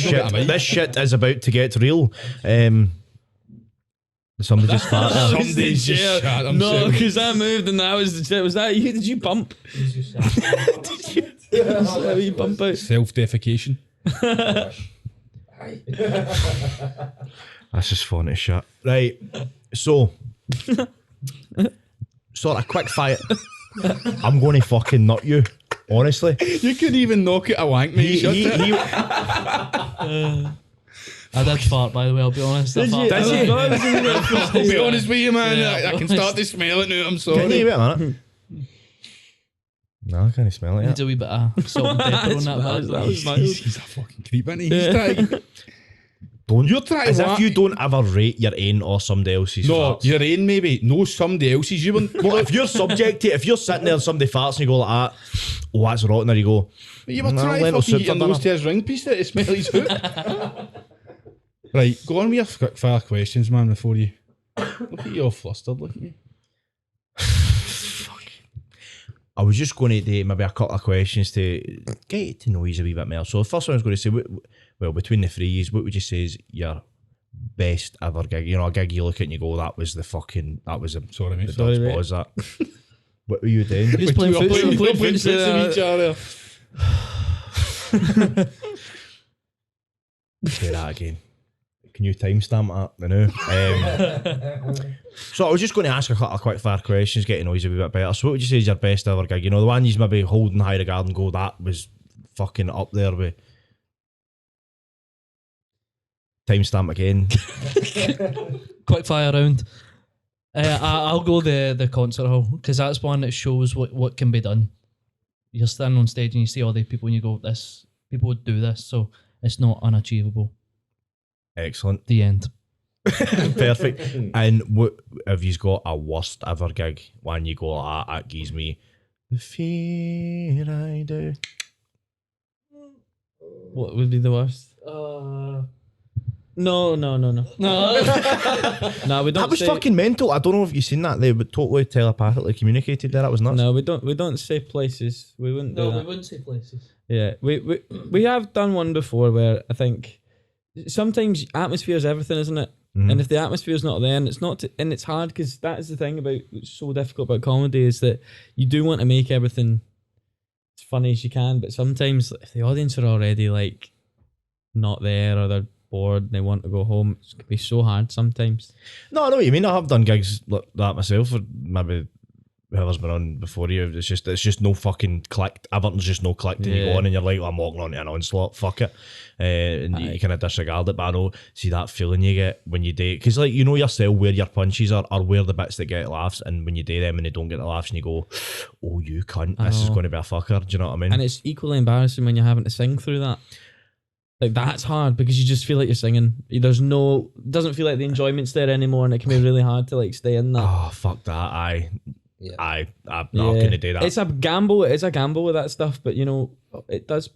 shit is about to get real. Somebody just farted. Somebody's just shot No, himself. because I moved and that was that you? Did you bump? Did you bump out? Self-defecation. That's just fun as shit. Right, so sort of quick fire. I'm going to fucking nut you, honestly. You couldn't even knock it a wank, mate. Shut it. I did fart, by the way, I'll be honest. I farted. I'll be honest with you, man. Yeah, I can start to smell it now. I'm Can sorry. you wait a minute? No, I can't smell it Needs yet. a wee bit of salt and pepper on that. That was mild. He's a fucking creep, isn't he? He's trying. Don't You're trying as to if what? you don't ever rate your own or somebody else's No, farts. your own maybe. No, somebody else's. You wouldn't. Well, if you're subject to it, if you're sitting there and somebody farts and you go like that, oh, that's rotten, there you go. You were No, trying to lentil fucking soup get your for nose dinner. to his ring piece to smell his hook. Right, go on with your quick fire questions, man, before you. Look at you all flustered, look at you. I was just going to do maybe a couple of questions to get to know you a wee bit more. So the first one I was going to say, well, between the three years, what would you say is your best ever gig? You know, a gig you look at and you go, that was the Sorry, mate. the Sorry, dog's mate. was that? What were you doing? He's playing footsie. Playing footsie with each other. Say that again. Can you timestamp that? I know. So I was just going to ask a couple of quick fire questions, get to know you a wee bit better. So what would you say is your best ever gig? You know, the one you maybe hold in high regard and go, that was fucking up there with. Timestamp again. Quick fire round. I'll go the concert hall because that's one that shows what can be done. You're standing on stage and you see all the people and you go, this people would do this, so it's not unachievable. Excellent. The end. Perfect. And what have you got a worst ever gig? One you go, that gives me the fear I do. What would be the worst? No. No, we don't. That was say, fucking mental. I don't know if you've seen that. They were totally telepathically communicated there. That was nuts. No, we don't say places. We wouldn't do No, that. we wouldn't say places. Yeah, we have done one before where I think sometimes atmosphere is everything, isn't it? Mhm. And if the atmosphere is not there, and it's not, and it's hard because that is the thing about what's so difficult about comedy is that you do want to make everything as funny as you can, but sometimes if the audience are already like not there or they're bored and they want to go home, it can be so hard sometimes. No, I know what you mean. I have done gigs like that myself, or maybe whoever's been on before you. It's just no fucking clicked. Everything's just no clicked, and you go Yeah. on and you're like, I'm walking on to an onslaught, fuck it. And you kind of disregard it. But I know, see that feeling you get when you do, because like, you know yourself where your punches are where the bits that get laughs, and when you do them and they don't get the laughs and you go, oh, you cunt, this is know. going to be a fucker. Do you know what I mean? And it's equally embarrassing when you're having to sing through that. Like that's hard because you just feel like you're singing. There's no, doesn't feel like the enjoyment's there anymore, and it can be really hard to like stay in that. Oh, fuck that. I'm not Yeah. going to do that. It's a gamble. It's a gamble with that stuff, but you know, it does.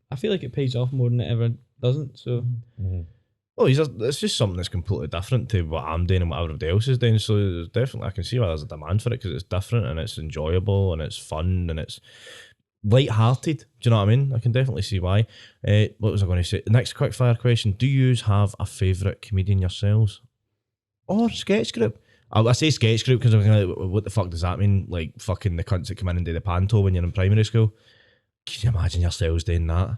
I feel like it pays off more than it ever doesn't. So Oh, it's just something that's completely different to what I'm doing and what everybody else is doing. So there's definitely, I can see why there's a demand for it, because it's different and it's enjoyable and it's fun and it's light-hearted. Do you know what I mean? I can definitely see why. What was I going to say? Next quick fire question: do you have a favourite comedian yourselves, or sketch group? I say sketch group because I'm kind of like, what the fuck does that mean? Like fucking the cunts that come in and do the panto when you're in primary school. Can you imagine yourselves doing that?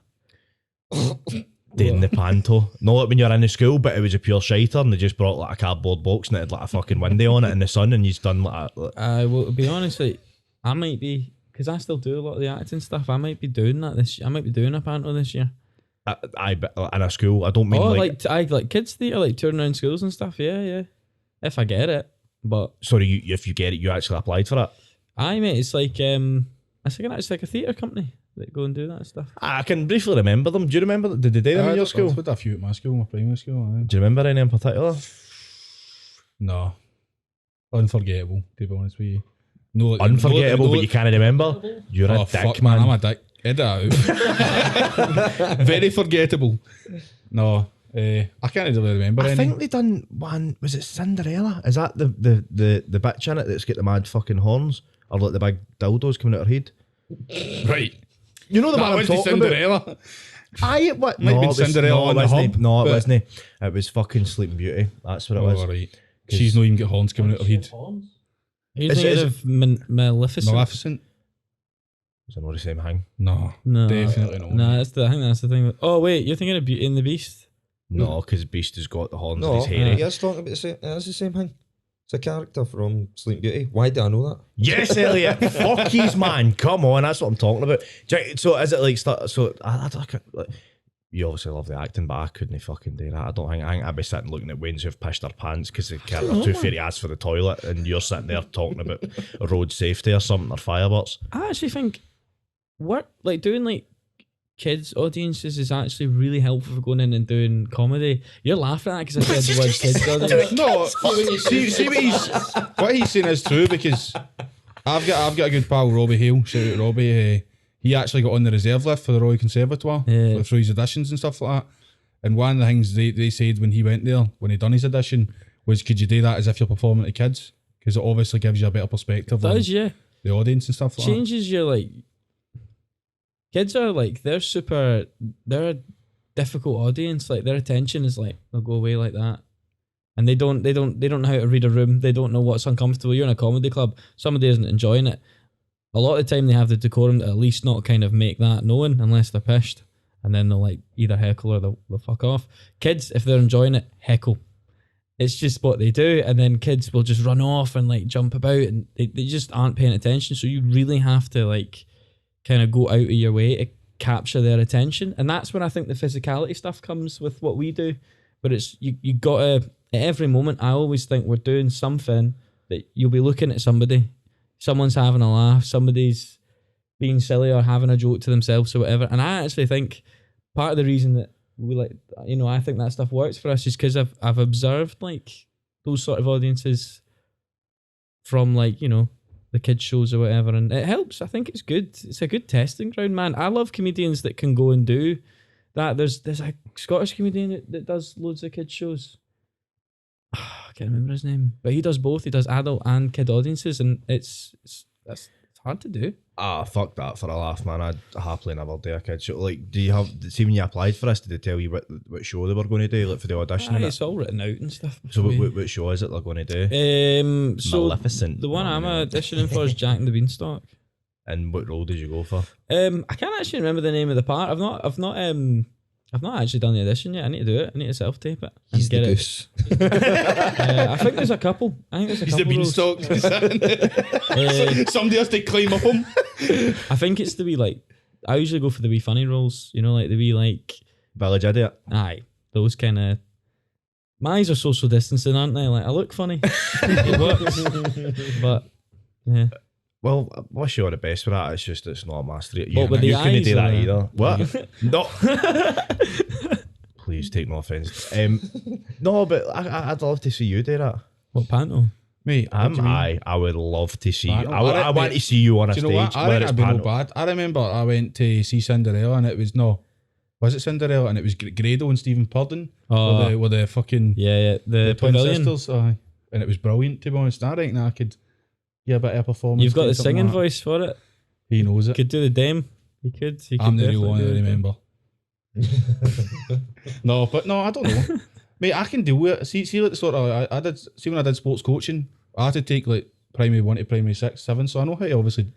Doing the panto. Not like when you're in the school, but it was a pure shiter and they just brought like a cardboard box and it had like a fucking window on it in the sun and you've done like I will be honest, like, I might be, because I still do a lot of the acting stuff. I might be doing that this year. I might be doing a panto this year. in a school. I don't mean like kids theatre, like touring around schools and stuff. Yeah. If I get it, but sorry, if you get it, you actually applied for it. aye, mate, it's like it's like a theatre company that go and do that stuff. I can briefly remember them. Do you remember? Did they do them in your school? I did a few at my school, my primary school. Aye. Do you remember any in particular? No. Unforgettable, to be honest with you. No, like, Unforgettable, but you can't remember. You're a dick, fuck, man. I'm a dick. Edit that out. Very forgettable. No, I can't really remember I any. think they done one. Was it Cinderella? Is that the bitch in it that's got the mad fucking horns, or like the big dildos coming out her head? Right. You know the That one I'm was the talking about. Cinderella. Aye, what? Might have been it was- Cinderella on it the wasn't. hub, No, it but- wasn't. It was fucking Sleeping Beauty. That's what it was. Oh, right. She's not even got horns coming out of her head. Are you Is it- thinking is of Maleficent? Maleficent? Is it not the same thing? No. No, Definitely not. No, I think that's the thing. Oh wait, you're thinking of Beauty and the Beast. No, because Beast has got the horns No, in his hair. you're talking about the same. It's the same thing. It's a character from Sleeping Beauty. Why do I know that? Yes, Elliot. Fuckies, man. Come on, that's what I'm talking about. So is it like so? Like, you obviously love the acting, but I couldn't fucking do that. I think I'd be sitting looking at Waynes who've pissed their pants because they can't. They're too fairy ass for the toilet, and you're sitting there talking about road safety or something or fireworks. I actually think doing like kids audiences is actually really helpful for going in and doing comedy. You're laughing at it because I said the word kids audience. No, see what he's saying is true, because I've got a good pal, Robbie Hale. Shout out Robbie. He actually got on the reserve list for the Royal Conservatoire through his auditions and stuff like that. And one of the things they said when he went there, when he done his audition, was, could you do that as if you're performing to kids? Because it obviously gives you a better perspective. Does, yeah. the audience and stuff like changes your like. Kids are like they're a difficult audience. Like their attention is like they'll go away like that, and they don't know how to read a room. They don't know what's uncomfortable. You're in a comedy club. Somebody isn't enjoying it. A lot of the time they have the decorum to at least not kind of make that known unless they're pissed, and then they'll like either heckle or they'll fuck off. Kids, if they're enjoying it, heckle. It's just what they do, and then kids will just run off and like jump about, and they just aren't paying attention. So you really have to like kind of go out of your way to capture their attention, and that's when I think the physicality stuff comes with what we do. But it's you gotta at every moment. I always think we're doing something that you'll be looking at somebody, someone's having a laugh, somebody's being silly or having a joke to themselves or whatever. And I actually think part of the reason that we like, you know, I think that stuff works for us is because I've observed like those sort of audiences from like, you know, the kids shows or whatever, and it helps. I think it's good. It's a good testing ground, man. I love comedians that can go and do that. There's a Scottish comedian that does loads of kids shows. I can't remember his name, but he does both. He does adult and kid audiences, and it's hard to do. Fuck that for a laugh, man. I'd happily never do a kid show. Like, do you have, see when you applied for this, did they tell you what show they were going to do, like for the audition? Aye, it's all written out and stuff. So what show is it they're going to do? So Maleficent. the one I'm auditioning for is Jack and the Beanstalk. And what role did you go for? I can't actually remember the name of the part. I've not actually done the audition yet. I need to do it. I need to self-tape it. And He's the get goose. I think there's a couple. He's the beanstalk. Somebody has to climb up him. I think it's the wee like. I usually go for the wee funny roles. You know, like the wee like. Village Idiot. Aye, those kind of. My eyes are social distancing, aren't they? Like I look funny. It works. But yeah. Well, I wish you all the best for that. It's just it's not my street. What, with the you couldn't eyes do that or- either. What? No. Please take no offence. No, but I'd love to see you do that. What panto? Mate, I would love to see. Panto? I want to see you on a do you stage. know what? I where think it's I'd be no panto. bad. I remember I went to see Cinderella and it was was it Cinderella and it was Grado and Stephen Purden with the fucking Yeah, the twin pavilion. sisters, aye. And it was brilliant, to be honest. I reckon I could get a bit of a performance. You've got do the something singing like that. voice for it. He knows it. Could do the dame. He could. I'm the real definitely one, I do the dame. remember. No, I don't know. Mate, I can deal with it. See like the sort of I did see when I did sports coaching, I had to take like primary 1 to primary 6, 7, so I know how to obviously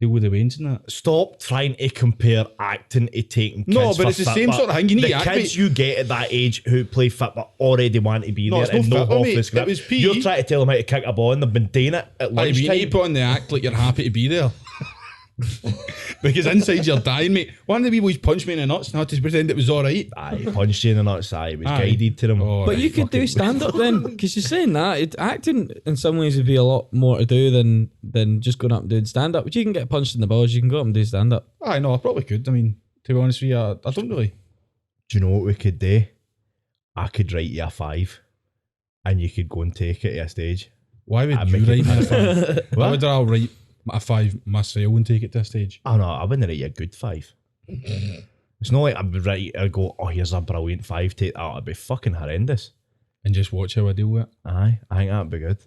deal with the range and that. Stop trying to compare acting to taking kids. No, but for it's the fit, same but sort of thing. You need the to act, kids mate. you get at that age who play football already want to be No, there it's and no know football, off mate. the script. It was PE. You're trying to tell them how to kick a ball and they've been doing it at Aye, but you need to lunchtime. put on the act like you're happy to be there. Because inside you're dying, mate. One of the people punched me in the nuts and I had to pretend it was alright. Aye, punched you in the nuts. Aye, it was Aye. guided to them. Oh, But you could do stand up then, because you're saying that acting in some ways would be a lot more to do than just going up and doing stand up. But you can get punched in the balls, you can go up and do stand up. I know, I probably could. I mean, to be honest with you, I don't really. Do you know what we could do? I could write you a 5 and you could go and take it to a stage. Why would I'd you make write it me a 5? Why What? would I write a 5 myself and take it to a stage? Oh no, I wouldn't write you a good 5. It's not like I'd write I'd go, oh, here's a brilliant 5, take that. It'd be fucking horrendous. And just watch how I deal with it. Aye, I think that'd be good.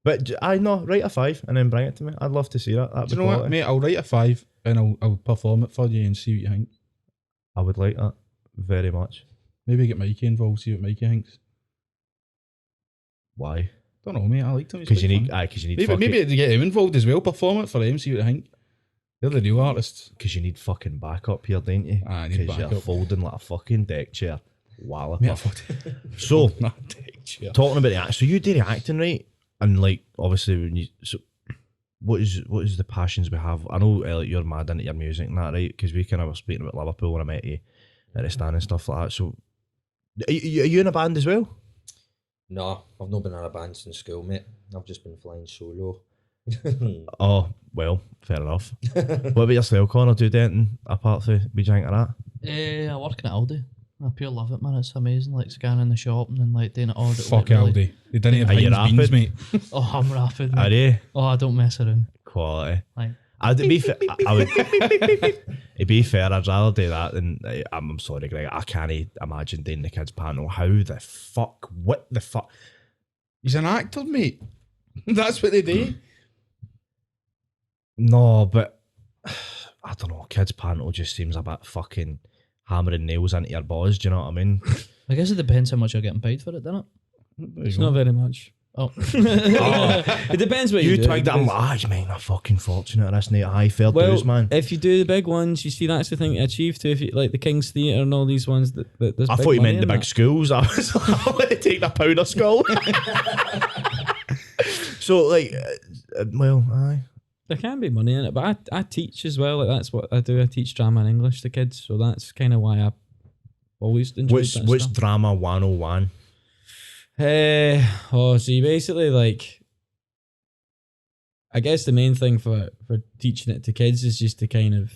But I know, write a 5 and then bring it to me. I'd love to see that. That'd Do be you know what, quality. mate? I'll write a 5 and I'll perform it for you and see what you think. I would like that very much. Maybe get Mikey involved, see what Mikey thinks. Why? Don't know, mate. I like them. It's Because you quite need, fun. because you need, Maybe to get him involved as well, perform it for him, see what they think. They're the real artists. because you need fucking backup here, don't you? I need Because you're backup. folding like a fucking deck chair. Wallop. Mate, I thought So not take chair. talking about the act, so you do the acting, right? And like obviously when you what is the passions we have? I know like, you're mad into your music and that, right? Because we kind of were speaking about Liverpool when I met you at the stand and stuff like that. So are you in a band as well? No, I've not been in a band since school, mate. I've just been flying solo. Oh well, fair enough. What about yourself, Connor? Do you do anything apart from WEEGIE HINK AE THAT? I work in Aldi. I pure love it, man. It's amazing. Like scanning the shop and then like doing it all. Fuck like, really- Aldi. They didn't have Are you Heinz beans, rapid? mate. Oh, I'm rapid. Are Man. you? Oh, I don't mess around. Quality. Like, I'd be I would. To be fair, I'd rather do that than I'm sorry, Greg. I can't imagine doing the kids' panel. How the fuck? What the fuck? He's an actor, mate. That's what they do. No, but I don't know. Kids panto just seems a bit fucking hammering nails into your balls. Do you know what I mean? I guess it depends how much you're getting paid for it, doesn't it? It's not very much. Oh, It depends what you do. twigged it. I'm because- like, you mean a fucking fortune at this night. High fair Well, dues, man. if you do the big ones, you see that's the thing to achieve too. If you like the King's Theatre and all these ones, that there's I big thought you money meant the in big schools. I was like, I want to take the powder skull. So, like, well, aye. There can be money in it, but I teach as well. Like that's what I do. I teach drama and English to kids, so that's kind of why I always enjoyed Which that which stuff. drama 101? So you basically like, I guess the main thing for teaching it to kids is just to kind of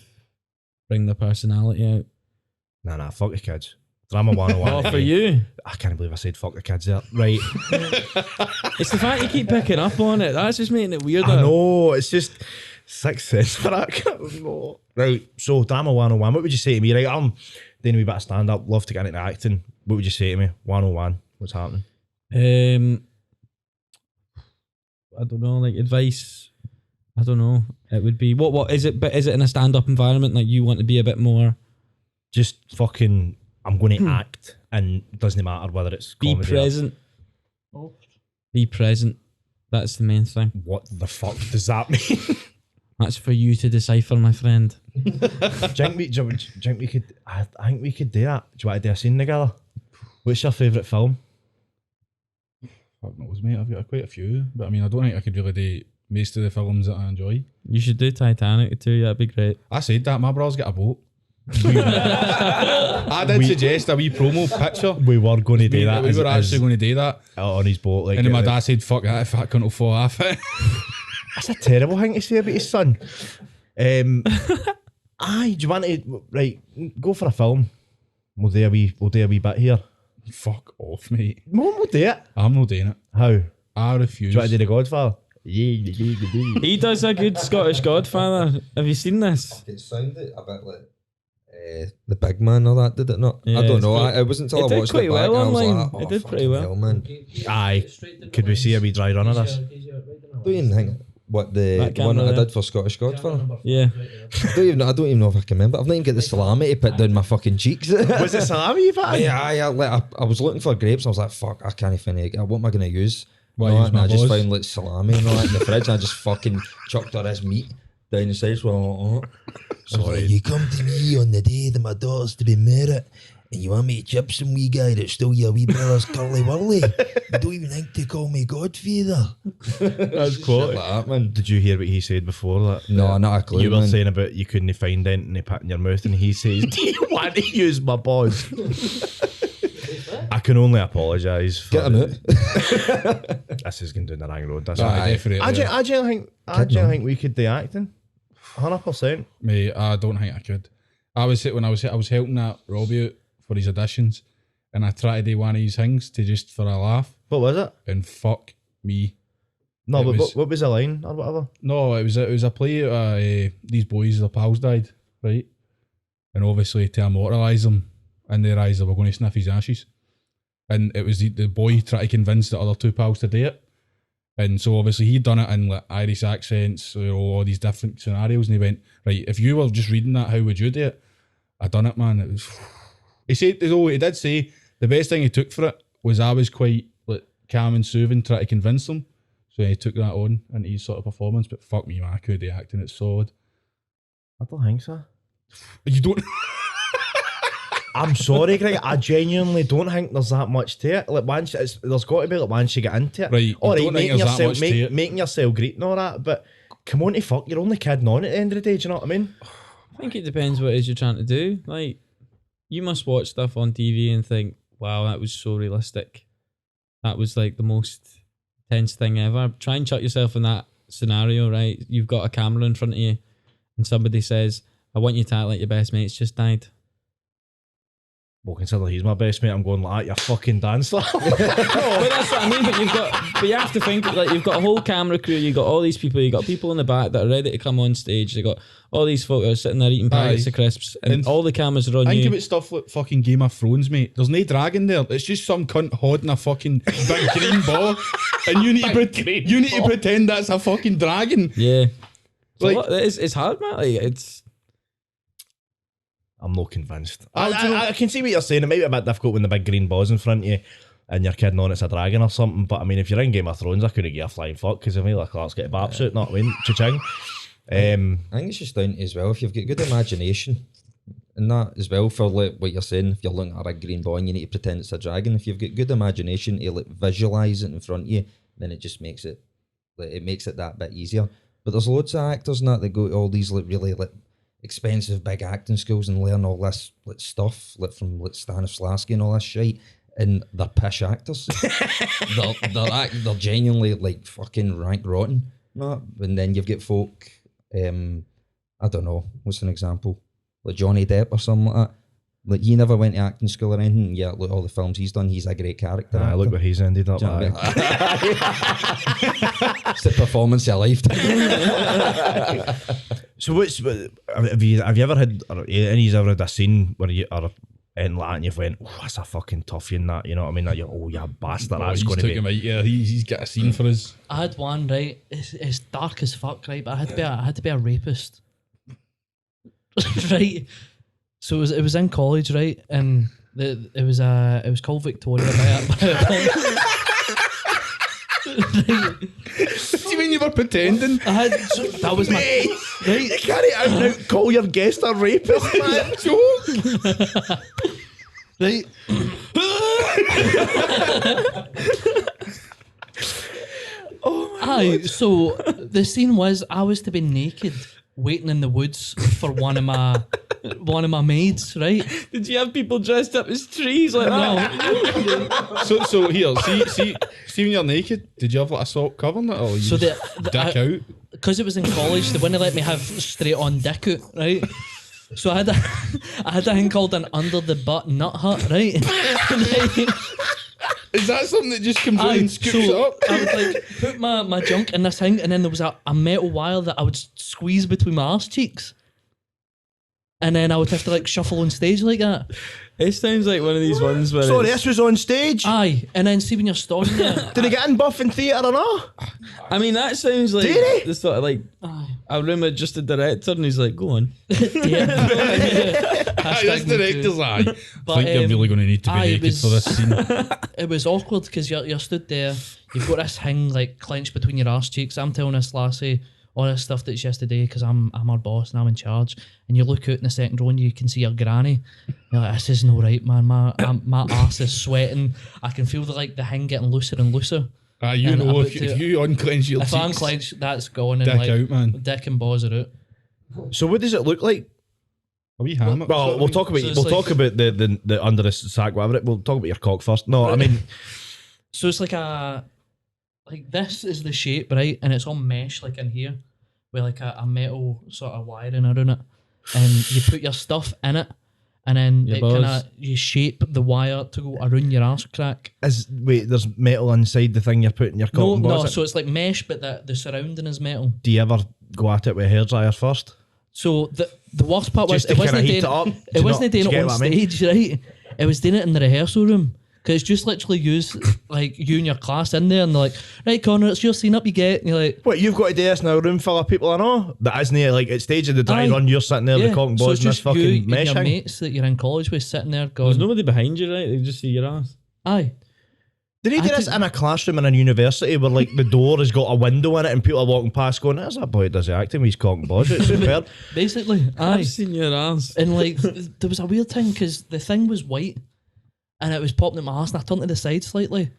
bring their personality out. Nah, fuck the kids. Drama 101. Oh, for you, I can't believe I said fuck the kids there. Right. it's the fact you keep picking up on it. That's just making it weirder. I know, it's just Sixth Sense for that. I don't know. Right, so drama 101, what would you say to me? Right, I'm doing a wee bit of stand up, love to get into acting. What would you say to me? 101, what's happening? I don't know, like advice. I don't know. It would be what is it? But is it in a stand-up environment? Like you want to be a bit more Just fucking, I'm going to act, and it doesn't matter whether it's be comedy or- present. Be present. That's the main thing. What the fuck does that mean? That's for you to decipher, my friend. do you think we could, I think we could do that. Do you want to do a scene together? What's your favourite film? Fuck knows, mate. I've got quite a few, but I mean, I don't think I could really do most of the films that I enjoy. You should do Titanic too. That'd be great. I said that my brother's got a boat. I did suggest a wee promo picture. We were going to do that. We as- were actually as- going to do that, on his boat. Like, and then my dad said, "Fuck that! If I couldn't fall off it." That's a terrible thing to say about his son. Aye, do you want to, right, go for a film? We'll do a wee bit here. Fuck off, mate. We'll do it. I'm not doing it. How? I Do refuse. you want to do The Godfather? He does a good Scottish Godfather. Have you seen this? It sounded a bit like the big man or that, did it not? Yeah, I don't it's know. quite- It wasn't until it I did watched quite it back well and I was online. like, oh, It did pretty fucking well. hell, man. Aye. Could we see a wee dry run of this? I don't even think what the That one that camera I there. did for Scottish Godfather. Yeah. I don't even know if I can remember. I've not even got the salami to put down my fucking cheeks. Was it salami you've had? I was looking for grapes and I was like, fuck, I can't find it. What am I going to use? Why No, use and my I just balls? found like salami and all that in the fridge and I just fucking chucked all this meat down the sides. Sorry. You come to me on the day that my daughter's to be married and you want me to chip some wee guy that's still your wee brother's curly whirly. You don't even think to call me Godfather. That's Shit quality. like that, man. Did you hear what he said before? That No, not a clue, you were man. saying about you couldn't find anything to put in your mouth, and he says, "Do you want to use my balls?" I can only apologise. for Get him out. This is going down the wrong road. That's Aye, right. definitely. I genuinely think we could do acting. 100%. Mate, I don't think I could. I was helping that Robbie out for his auditions, and I tried to do one of his things to just for a laugh, What was it? and fuck me. No, It but was- what was the line or whatever? No, it was a play. These boys, their pals died, right? And obviously to immortalise them in their eyes, they were going to sniff his ashes. And it was the boy trying to convince the other two pals to do it. And so obviously he'd done it in like Irish accents, all these different scenarios. And he went, right, if you were just reading that, how would you do it? I done it, man. It was. He said, though, he did say the best thing he took for it was I was quite like calm and soothing, trying to convince them. So he took that on into his sort of performance. But fuck me, man, I could do acting. It's solid. I don't think so. You don't. I'm sorry, Greg. I genuinely don't think there's that much to it. Like once there's got to be like once you get into it. Right, you All right, don't think making there's that yourself much to it. making yourself great and all that. But come on, to fuck, you're only kidding on at the end of the day. Do you know what I mean? I think it depends what it is you're trying to do. Like, you must watch stuff on TV and think, wow, that was so realistic. That was like the most tense thing ever. Try and chuck yourself in that scenario, right? You've got a camera in front of you and somebody says, I want you to act like your best mate's just died. Well, consider he's my best mate. I'm going like that. You fucking dance like. No, but that's what I mean. But you have to think like you've got a whole camera crew. You got all these people. You got people in the back that are ready to come on stage. You got all these folk that are sitting there eating packets Aye. of crisps, and And all the cameras are on Think you. about stuff like fucking Game of Thrones, mate. There's no dragon there. It's just some cunt holding a fucking big green ball, and you need to pretend that's a fucking dragon. Yeah, It's hard, man. Like, it's I'm not convinced. I can see what you're saying. It might be a bit difficult when the big green ball's in front of you and you're kidding on it's a dragon or something. But I mean, if you're in Game of Thrones, I couldn't give a flying fuck because Emilia Clarke's got a bap suit, not win. Cha-ching. I think it's just down to as well if you've got good imagination and that as well for like what you're saying. If you're looking at a big green ball and you need to pretend it's a dragon, if you've got good imagination to like visualize it in front of you, then it just makes it that bit easier. But there's loads of actors and that go to all these like really like expensive big acting schools and learn all this like stuff like from like Stanislavski and all this shit, and they're pish actors. they're genuinely like fucking rank rotten. No, and then you've got folk. I don't know. What's an example? Like Johnny Depp or something like that. Like he never went to acting school or anything. Yeah, look all the films he's done. He's a great character. Look where he's ended up. It's the performance of a lifetime. So have you ever had, or any of you ever had a scene where you are in like and you've went, oh, that's a fucking toughie in that, you know what I mean? Like, oh, you bastard, that's going to be. Yeah, he's got a scene for us. I had one, right? It's dark as fuck, right? But I had to be a rapist, right? So it was in college, right? And it was called Victoria. Right? What do you mean you were pretending? That was my right. You can't out and out call your guest a rapist, man. Joke. Right. Aye, so the scene was I was to be naked waiting in the woods for one of my maids, right? Did you have people dressed up as trees like that? So here, see when you're naked, did you have like a sock covering it or you So dick out? Because it was in college, they wouldn't let me have straight on dick out, right? So I had a thing called an under the butt nut hut, right? Is that something that just comes in and scoops it up? I would like put my junk in this thing, and then there was a metal wire that I would squeeze between my arse cheeks, and then I would have to like shuffle on stage like that. It sounds like one of these ones where Sorry, this was on stage. Aye, and then see when you're standing there. Did he get in buff in theatre or not? I mean, that sounds like Did he? the sort of like I remember just the director, and he's like, "Go on." That's director's eye. But, I think you're really going to need to be naked for this scene. It was awkward because you're stood there, you've got this thing like clenched between your arse cheeks. I'm telling this lassie all this stuff that she has to do because I'm her boss and I'm in charge. And you look out in the second row and you can see your granny. You're like, this isn't all right, man. My arse is sweating. I can feel the thing getting looser and looser. You And know, about if you unclench your If cheeks, I unclench, that's gone. And dick like, out, man. dick and balls are out. So what does it look like? A wee hammock. Well, we'll talk about So it's talk about the under the sack, whatever. We'll talk about your cock first. No, I mean, So it's like this is the shape, right? And it's all mesh like in here with like a metal sort of wiring around it. And you put your stuff in it and then Your it balls. kind of, you shape the wire to go around your arse crack. there's metal inside the thing you're putting your cock No, and balls in? so it's like mesh, but the surrounding is metal. Do you ever go at it with a hairdryer first? So the worst part was Just to it wasn't kinda heat doing it up? Do it you wasn't not- doing do you it get on what I mean? stage, right? It was doing it in the rehearsal room. Because it's just literally used like you and your class in there and they're like, right, Connor, it's your scene up you get. And you're like, What, you've got to do this in a room full of people I know? That isn't it, like at stage of the dry Aye. run, you're sitting there, the cock and so balls it's in this just you fucking and mesh your thing? mates that you're in college with sitting there going, There's nobody behind you, right? They just see your ass. aye. Did he do I this think- in a classroom in a university where like the door has got a window in it and people are walking past going, there's that boy that does the acting with his cock and balls. It's superb. Basically, aye. I've seen your ass. And like there was a weird thing because the thing was white and it was popping at my ass and I turned to the side slightly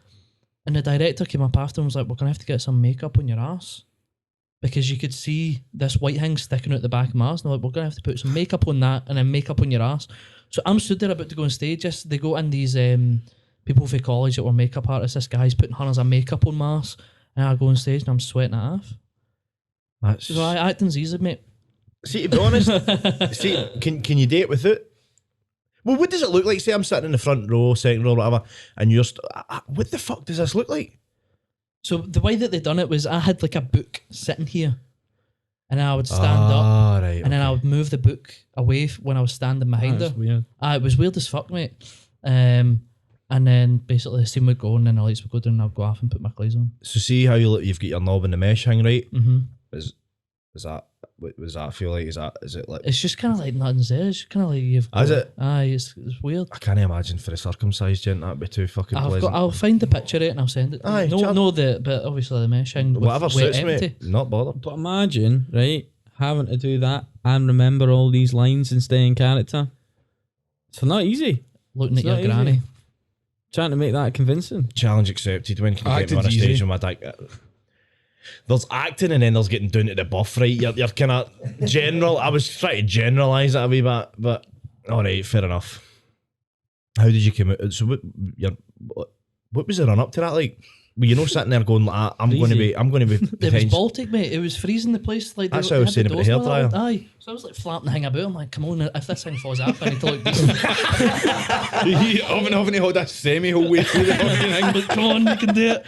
and the director came up after and was like, we're gonna have to get some makeup on your ass because you could see this white thing sticking out the back of my ass and they're like, we're gonna have to put some makeup on that and then makeup on your ass. So I'm stood there about to go on stage. Just they go in these people from college that were makeup artists. This guy's putting hundreds of makeup on my ass and I go on stage and I'm sweating it off. That's... So acting's easy, mate. See, to be honest, can you date with it? Well, what does it look like? Say I'm sitting in the front row, second row, whatever, and you're... what the fuck does this look like? So the way that they done it was I had like a book sitting here and I would stand up Right, and then I would move the book away when I was standing behind That's her. weird. It was weird as fuck, mate. And then basically the scene would go and then the lights would go down and I'd go off and put my clothes on. So see how you've got your knob and the mesh hang, right? Mm-hmm. Is that what does that feel like? Is it like? It's just kind of like nothing's there. It's kind of like you've. Is it? Aye, it's weird. I can't imagine for a circumcised gent that'd be too fucking pleasant. I'll find the picture of it and I'll send it. Aye, no, chat. no, but obviously the meshing. with Whatever where suits empty. me, not bothered. But imagine, right, having to do that and remember all these lines and stay in character. It's not easy. Looking It's at your not easy. granny. Trying to make that convincing. Challenge accepted. When can you get me on a Acting's stage easy. with my dick? There's acting and then there's getting down to the buff, right? You're kind of general. I was trying to generalise it a wee bit, but all right, fair enough. How did you come out? So what was the run up to that like? Were you sitting there going, like, I'm going to be It was potential. Baltic, mate. It was freezing the place. Like That's they what I was had the saying about the doors hairdryer. locked. Aye, so I was like flapping the thing about. I'm like, come on, if this thing falls off, I need to look decent. Having to hold that semi whole way through the fucking thing. But come on, you can do it.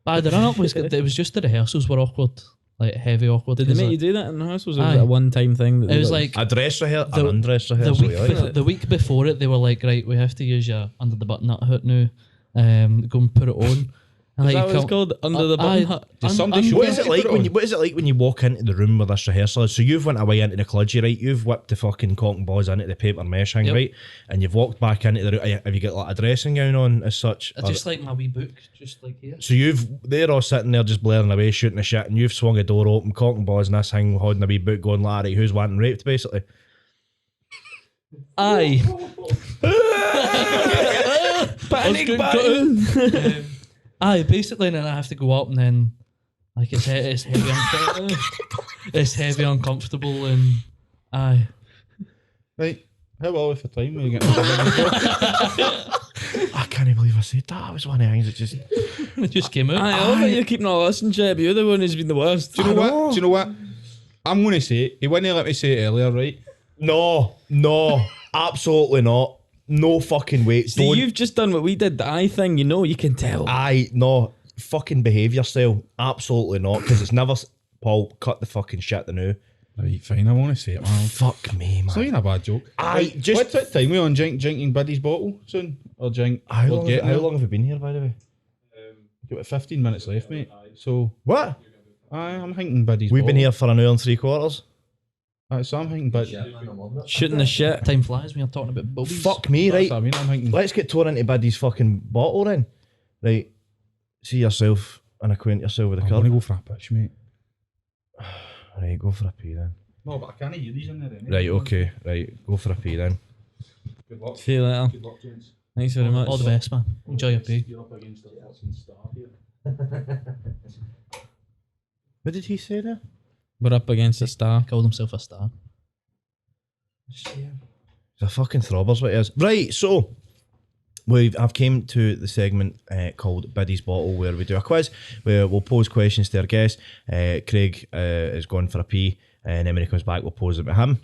But the run up was good. It was just the rehearsals were awkward, like heavy awkward. Did they 'cause, make like, you do that in the house? Was it Aye. a one-time thing? That It they was got- like A dress rehearsal, the- an undress the rehearsal. week you like? the week before it, they were like, right, we have to use your under the button nut hood now. Go and put it on. And Is like, that what you it's come- called? Under the button? Aye, Did somebody show What you is how it to like put it when on? you? What is it like when you walk into the room with this rehearsal? So you've went away into the cludgy, right? You've whipped the fucking cotton balls into the paper mesh thing, Yep. right? And you've walked back into the room. Have you got like a dressing gown on as such? I just like my wee book, just like here. So they're all sitting there just blaring away, shooting the shit, and you've swung a door open, cotton balls, and this thing holding a wee book, going, Larry, who's wanting raped, basically. Aye. Panic Good button! Aye, basically, and then I have to go up, and then like it's heavy, it's heavy, uncomfortable, and aye. Right. How are we for time? We're getting I can't believe I said that. It was one of the things that just. It just came out. I love it. You're keeping all this in Jeb. You're the one who's been the worst. Do you know what? Do you know what? I'm going to say it. He wouldn't let me say it earlier, right? No, absolutely not. No fucking way. See, you've just done what we did, the eye thing, you can tell. No, fucking behave yourself. Absolutely not, because it's never. Paul, cut the fucking shit the new. Right, fine. I want to say it, man. Fuck me, It's not man. even a bad joke. Aye, just. What time we on drinking Biddy's bottle soon? Or drink? How we're long, getting how there. long have we been here, by the way? Got about 15 minutes left, mate. So, What? I'm thinking Biddy's We've been bottle. here for an hour and 3/4. So I'm thinking Biddy. Shooting the shit. Time flies when you're talking about boobies. Fuck me, right? That's what I mean. I'm thinking. Let's get torn into Biddy's fucking bottle then. Right. See yourself and acquaint yourself with the I'm going to curve. go for a pitch, mate. Right, go for a pee then. No, but I can't hear these in there anyway. Right, okay. Right, go for a pee then. Good luck. See you later. Good luck, gents. Thanks very much. All the best, man. Enjoy your pay. You're up against the fucking star here. What did he say there? We're up against a star. Called himself a star. He's a fucking throbbers, what he is. Right, so I've came to the segment called Biddy's Bottle, where we do a quiz where we'll pose questions to our guest. Craig is going for a pee, and then when he comes back, we'll pose them to him.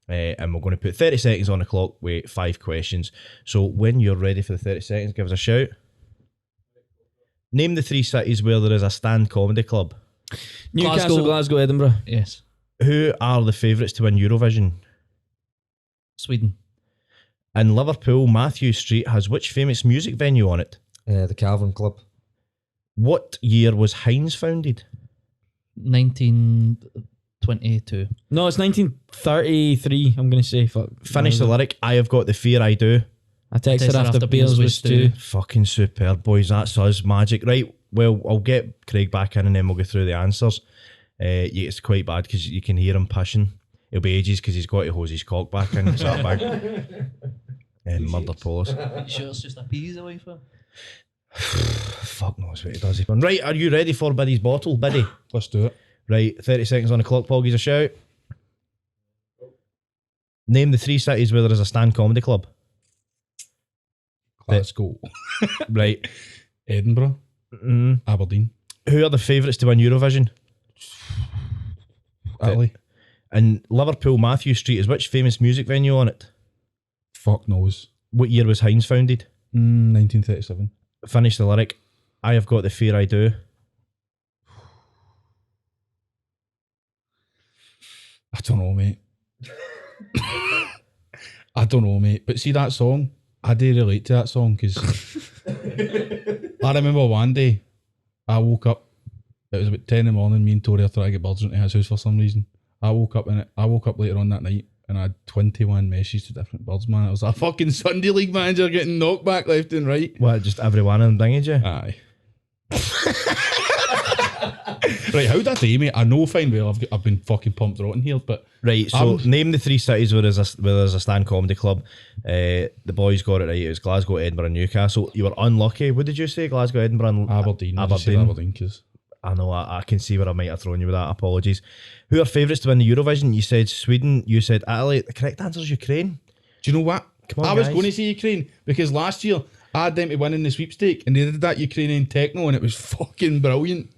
And we're going to put 30 seconds on the clock with 5 questions. So when you're ready for the 30 seconds, give us a shout. Name the 3 cities where there is a stand comedy club. Newcastle, Glasgow, Edinburgh. Yes. Who are the favourites to win Eurovision? Sweden. In Liverpool, Matthew Street has which famous music venue on it? The Cavern Club. What year was Heinz founded? 1922. No, it's 1933. I'm going to say. Fuck. Finish the lyric. I have got the fear I do. I texted after beers with stew. Fucking superb, boys. That's us. Magic. Right. Well, I'll get Craig back in and then we'll go through the answers. It's quite bad because you can hear him pushing. It'll be ages because he's got to hose his cock back in. It's that bag. And murder Polis. Sure, it's just a piece away for. Fuck knows what he does. Right. Are you ready for Biddy's bottle, Biddy? Let's do it. Right. 30 seconds on the clock. Paul gives a shout. Name the 3 cities where there is a stand comedy club. Let's go. Right. Edinburgh, Aberdeen, Who are the favourites to win Eurovision? Italy. In Liverpool, Matthew Street is which famous music venue on it? Fuck knows. What year was Heinz founded? 1937. Finish the lyric. I have got the fear I do. I don't know, mate. I don't know, mate. But see that song? I do relate to that song because I remember one day I woke up It was about 10 in the morning. Me and Tori are trying to get birds into his house for some reason. I woke up later on that night and I had 21 messages to different birds, man. It was a fucking Sunday League manager getting knocked back left and right. What, just every one of them dinged you? Aye. Right, how'd I do, mate? I know fine well I've been fucking pumped rotten here, but Right, so name the 3 cities where there's a stand comedy club. The boys got it right. It was Glasgow, Edinburgh, and Newcastle. You were unlucky. What did you say? Glasgow, Edinburgh, and Aberdeen. I just said Aberdeen because I know, I can see where I might have thrown you with that. Apologies. Who are favourites to win the Eurovision? You said Sweden. You said Italy. The correct answer is Ukraine. do you know what? Come on, I was guys. going to say Ukraine because last year I had them to win in the sweepstake and they did that Ukrainian techno and it was fucking brilliant.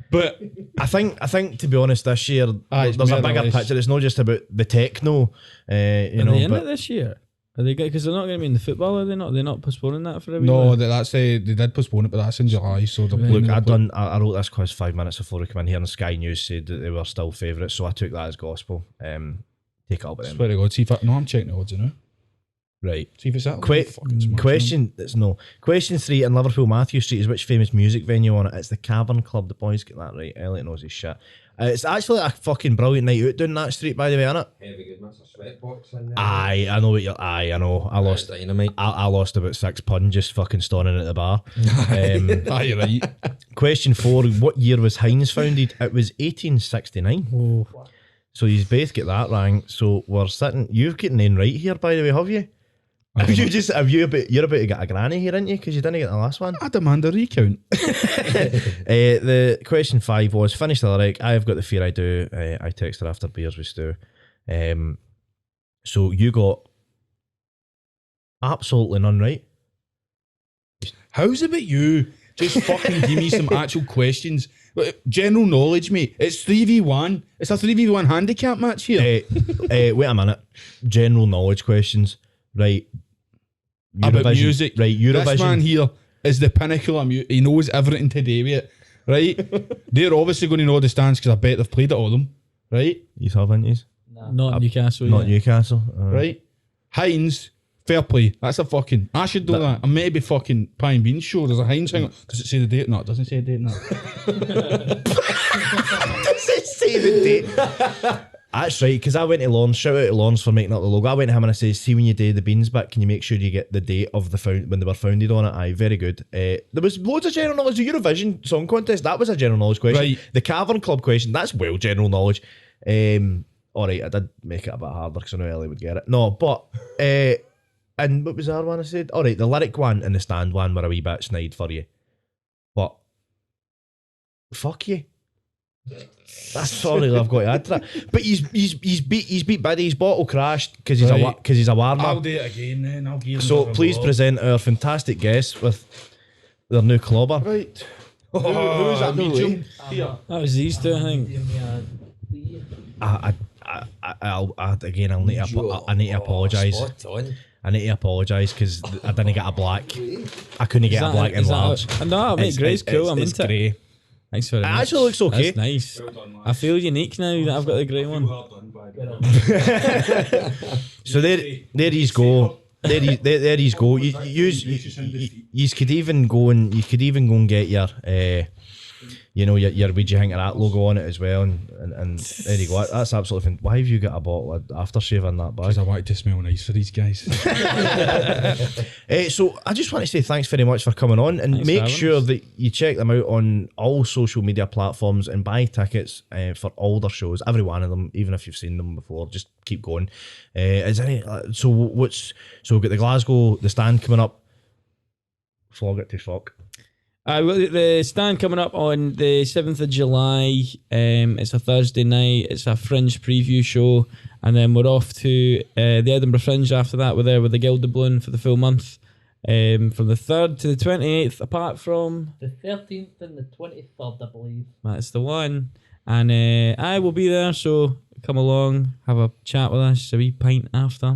But I think to be honest, this year it's there's a more or bigger less. picture. It's not just about the techno, you Are know. they in But it this year? Are they because they're not going to be in the football? Are they not? They're not postponing that for a no, week? that's they did postpone it, but that's in July. So they're look, playing I wrote this quiz 5 minutes before we came in here, and Sky News said that they were still favourites, so I took that as gospel. Take it up with them. Swear to God, see if I'm checking the odds, you know. Right. See if it's that. Question 3 in Liverpool Matthew Street is which famous music venue on it? It's the Cavern Club. The boys get that right. Elliot knows his shit. It's actually a fucking brilliant night out down that street, by the way, isn't it? Heavy good, that's a sweatbox in there. Aye, I know what you're. Aye, I know. I lost. Dynamite. I lost about £6 just fucking stoning at the bar. Aye, you're right. Question 4: what year was Heinz founded? It was 1869. Oh, So you both get that wrong. So we're sitting. You've getting in right here, by the way, have you? You're about to get a granny here, aren't you? Because you didn't get the last one. I demand a recount. The question 5 was finish the lyric. I've got the fear I do. I text her after beers with Stu. So you got absolutely none right. How's it about you? Just fucking give me some actual questions. General knowledge, mate. It's 3v1. It's a 3v1 handicap match here. Wait a minute. General knowledge questions. Right. About music. Right. Eurovision. This man here is the pinnacle of music. He knows everything to do with it. Right? They're obviously going to know the stands because I bet they've played it all them. Right? You haven't you? not Newcastle. Not yet. Newcastle. Right? Heinz, fair play. That's a fucking. I should do that. I'm maybe fucking Pie and Beans show. There's a Heinz thing. Does it say the date? No, it doesn't say the date. No. Does it say the date? That's right, because I went to Lawrence. Shout out to Lawrence for making up the logo. I went to him and I said, see when you do the beans back, can you make sure you get the date of the when they were founded on it? Aye, very good. There was loads of general knowledge. The Eurovision Song Contest, that was a general knowledge question. Right. The Cavern Club question, that's well general knowledge. Alright, I did make it a bit harder because I know Ellie would get it. No, but and what was the other one I said? Alright, the lyric one and the stand one were a wee bit snide for you. But fuck you. That's sorry I've got to add to that. But he's beat Biddy. His bottle crashed because he's a warmer. I'll do it again then. I'll give him So another please go. present our fantastic guest with their new clobber. Right. Who is that? Medium. Here. That was these two, I think. I'll need to I need to apologise. Spot on. I need to apologise because I didn't get a black. I couldn't get a black and large. No, mate, grey's cool. I'm it's into it. grey. Thanks very It much. actually looks okay. That's nice. I feel unique now that I've got the grey one. So there he's go. There he's go. You could even go and get your your WEEGIE HINK AE THAT logo on it as well, and there you go. That's absolutely fine. Why have you got a bottle of aftershave in that bag? Because I wanted to smell nice for these guys. So I just want to say thanks very much for coming on, and Thanks for make having sure us. that you check them out on all social media platforms and buy tickets for all their shows, every one of them, even if you've seen them before. Just keep going. Is any so we've got the Glasgow the stand coming up. Flog it to fuck. We've got the stand coming up on the 7th of July. It's a Thursday night. It's a Fringe preview show. And then we're off to the Edinburgh Fringe after that. We're there with the Gilderballoon for the full month. From the 3rd to the 28th, apart from... The 13th and the 23rd, I believe. That's the one. And I will be there, so come along, have a chat with us, a wee pint after.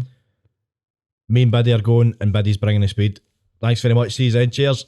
Me and Biddy are going, and Biddy's bringing the speed. Thanks very much. See you then. Cheers.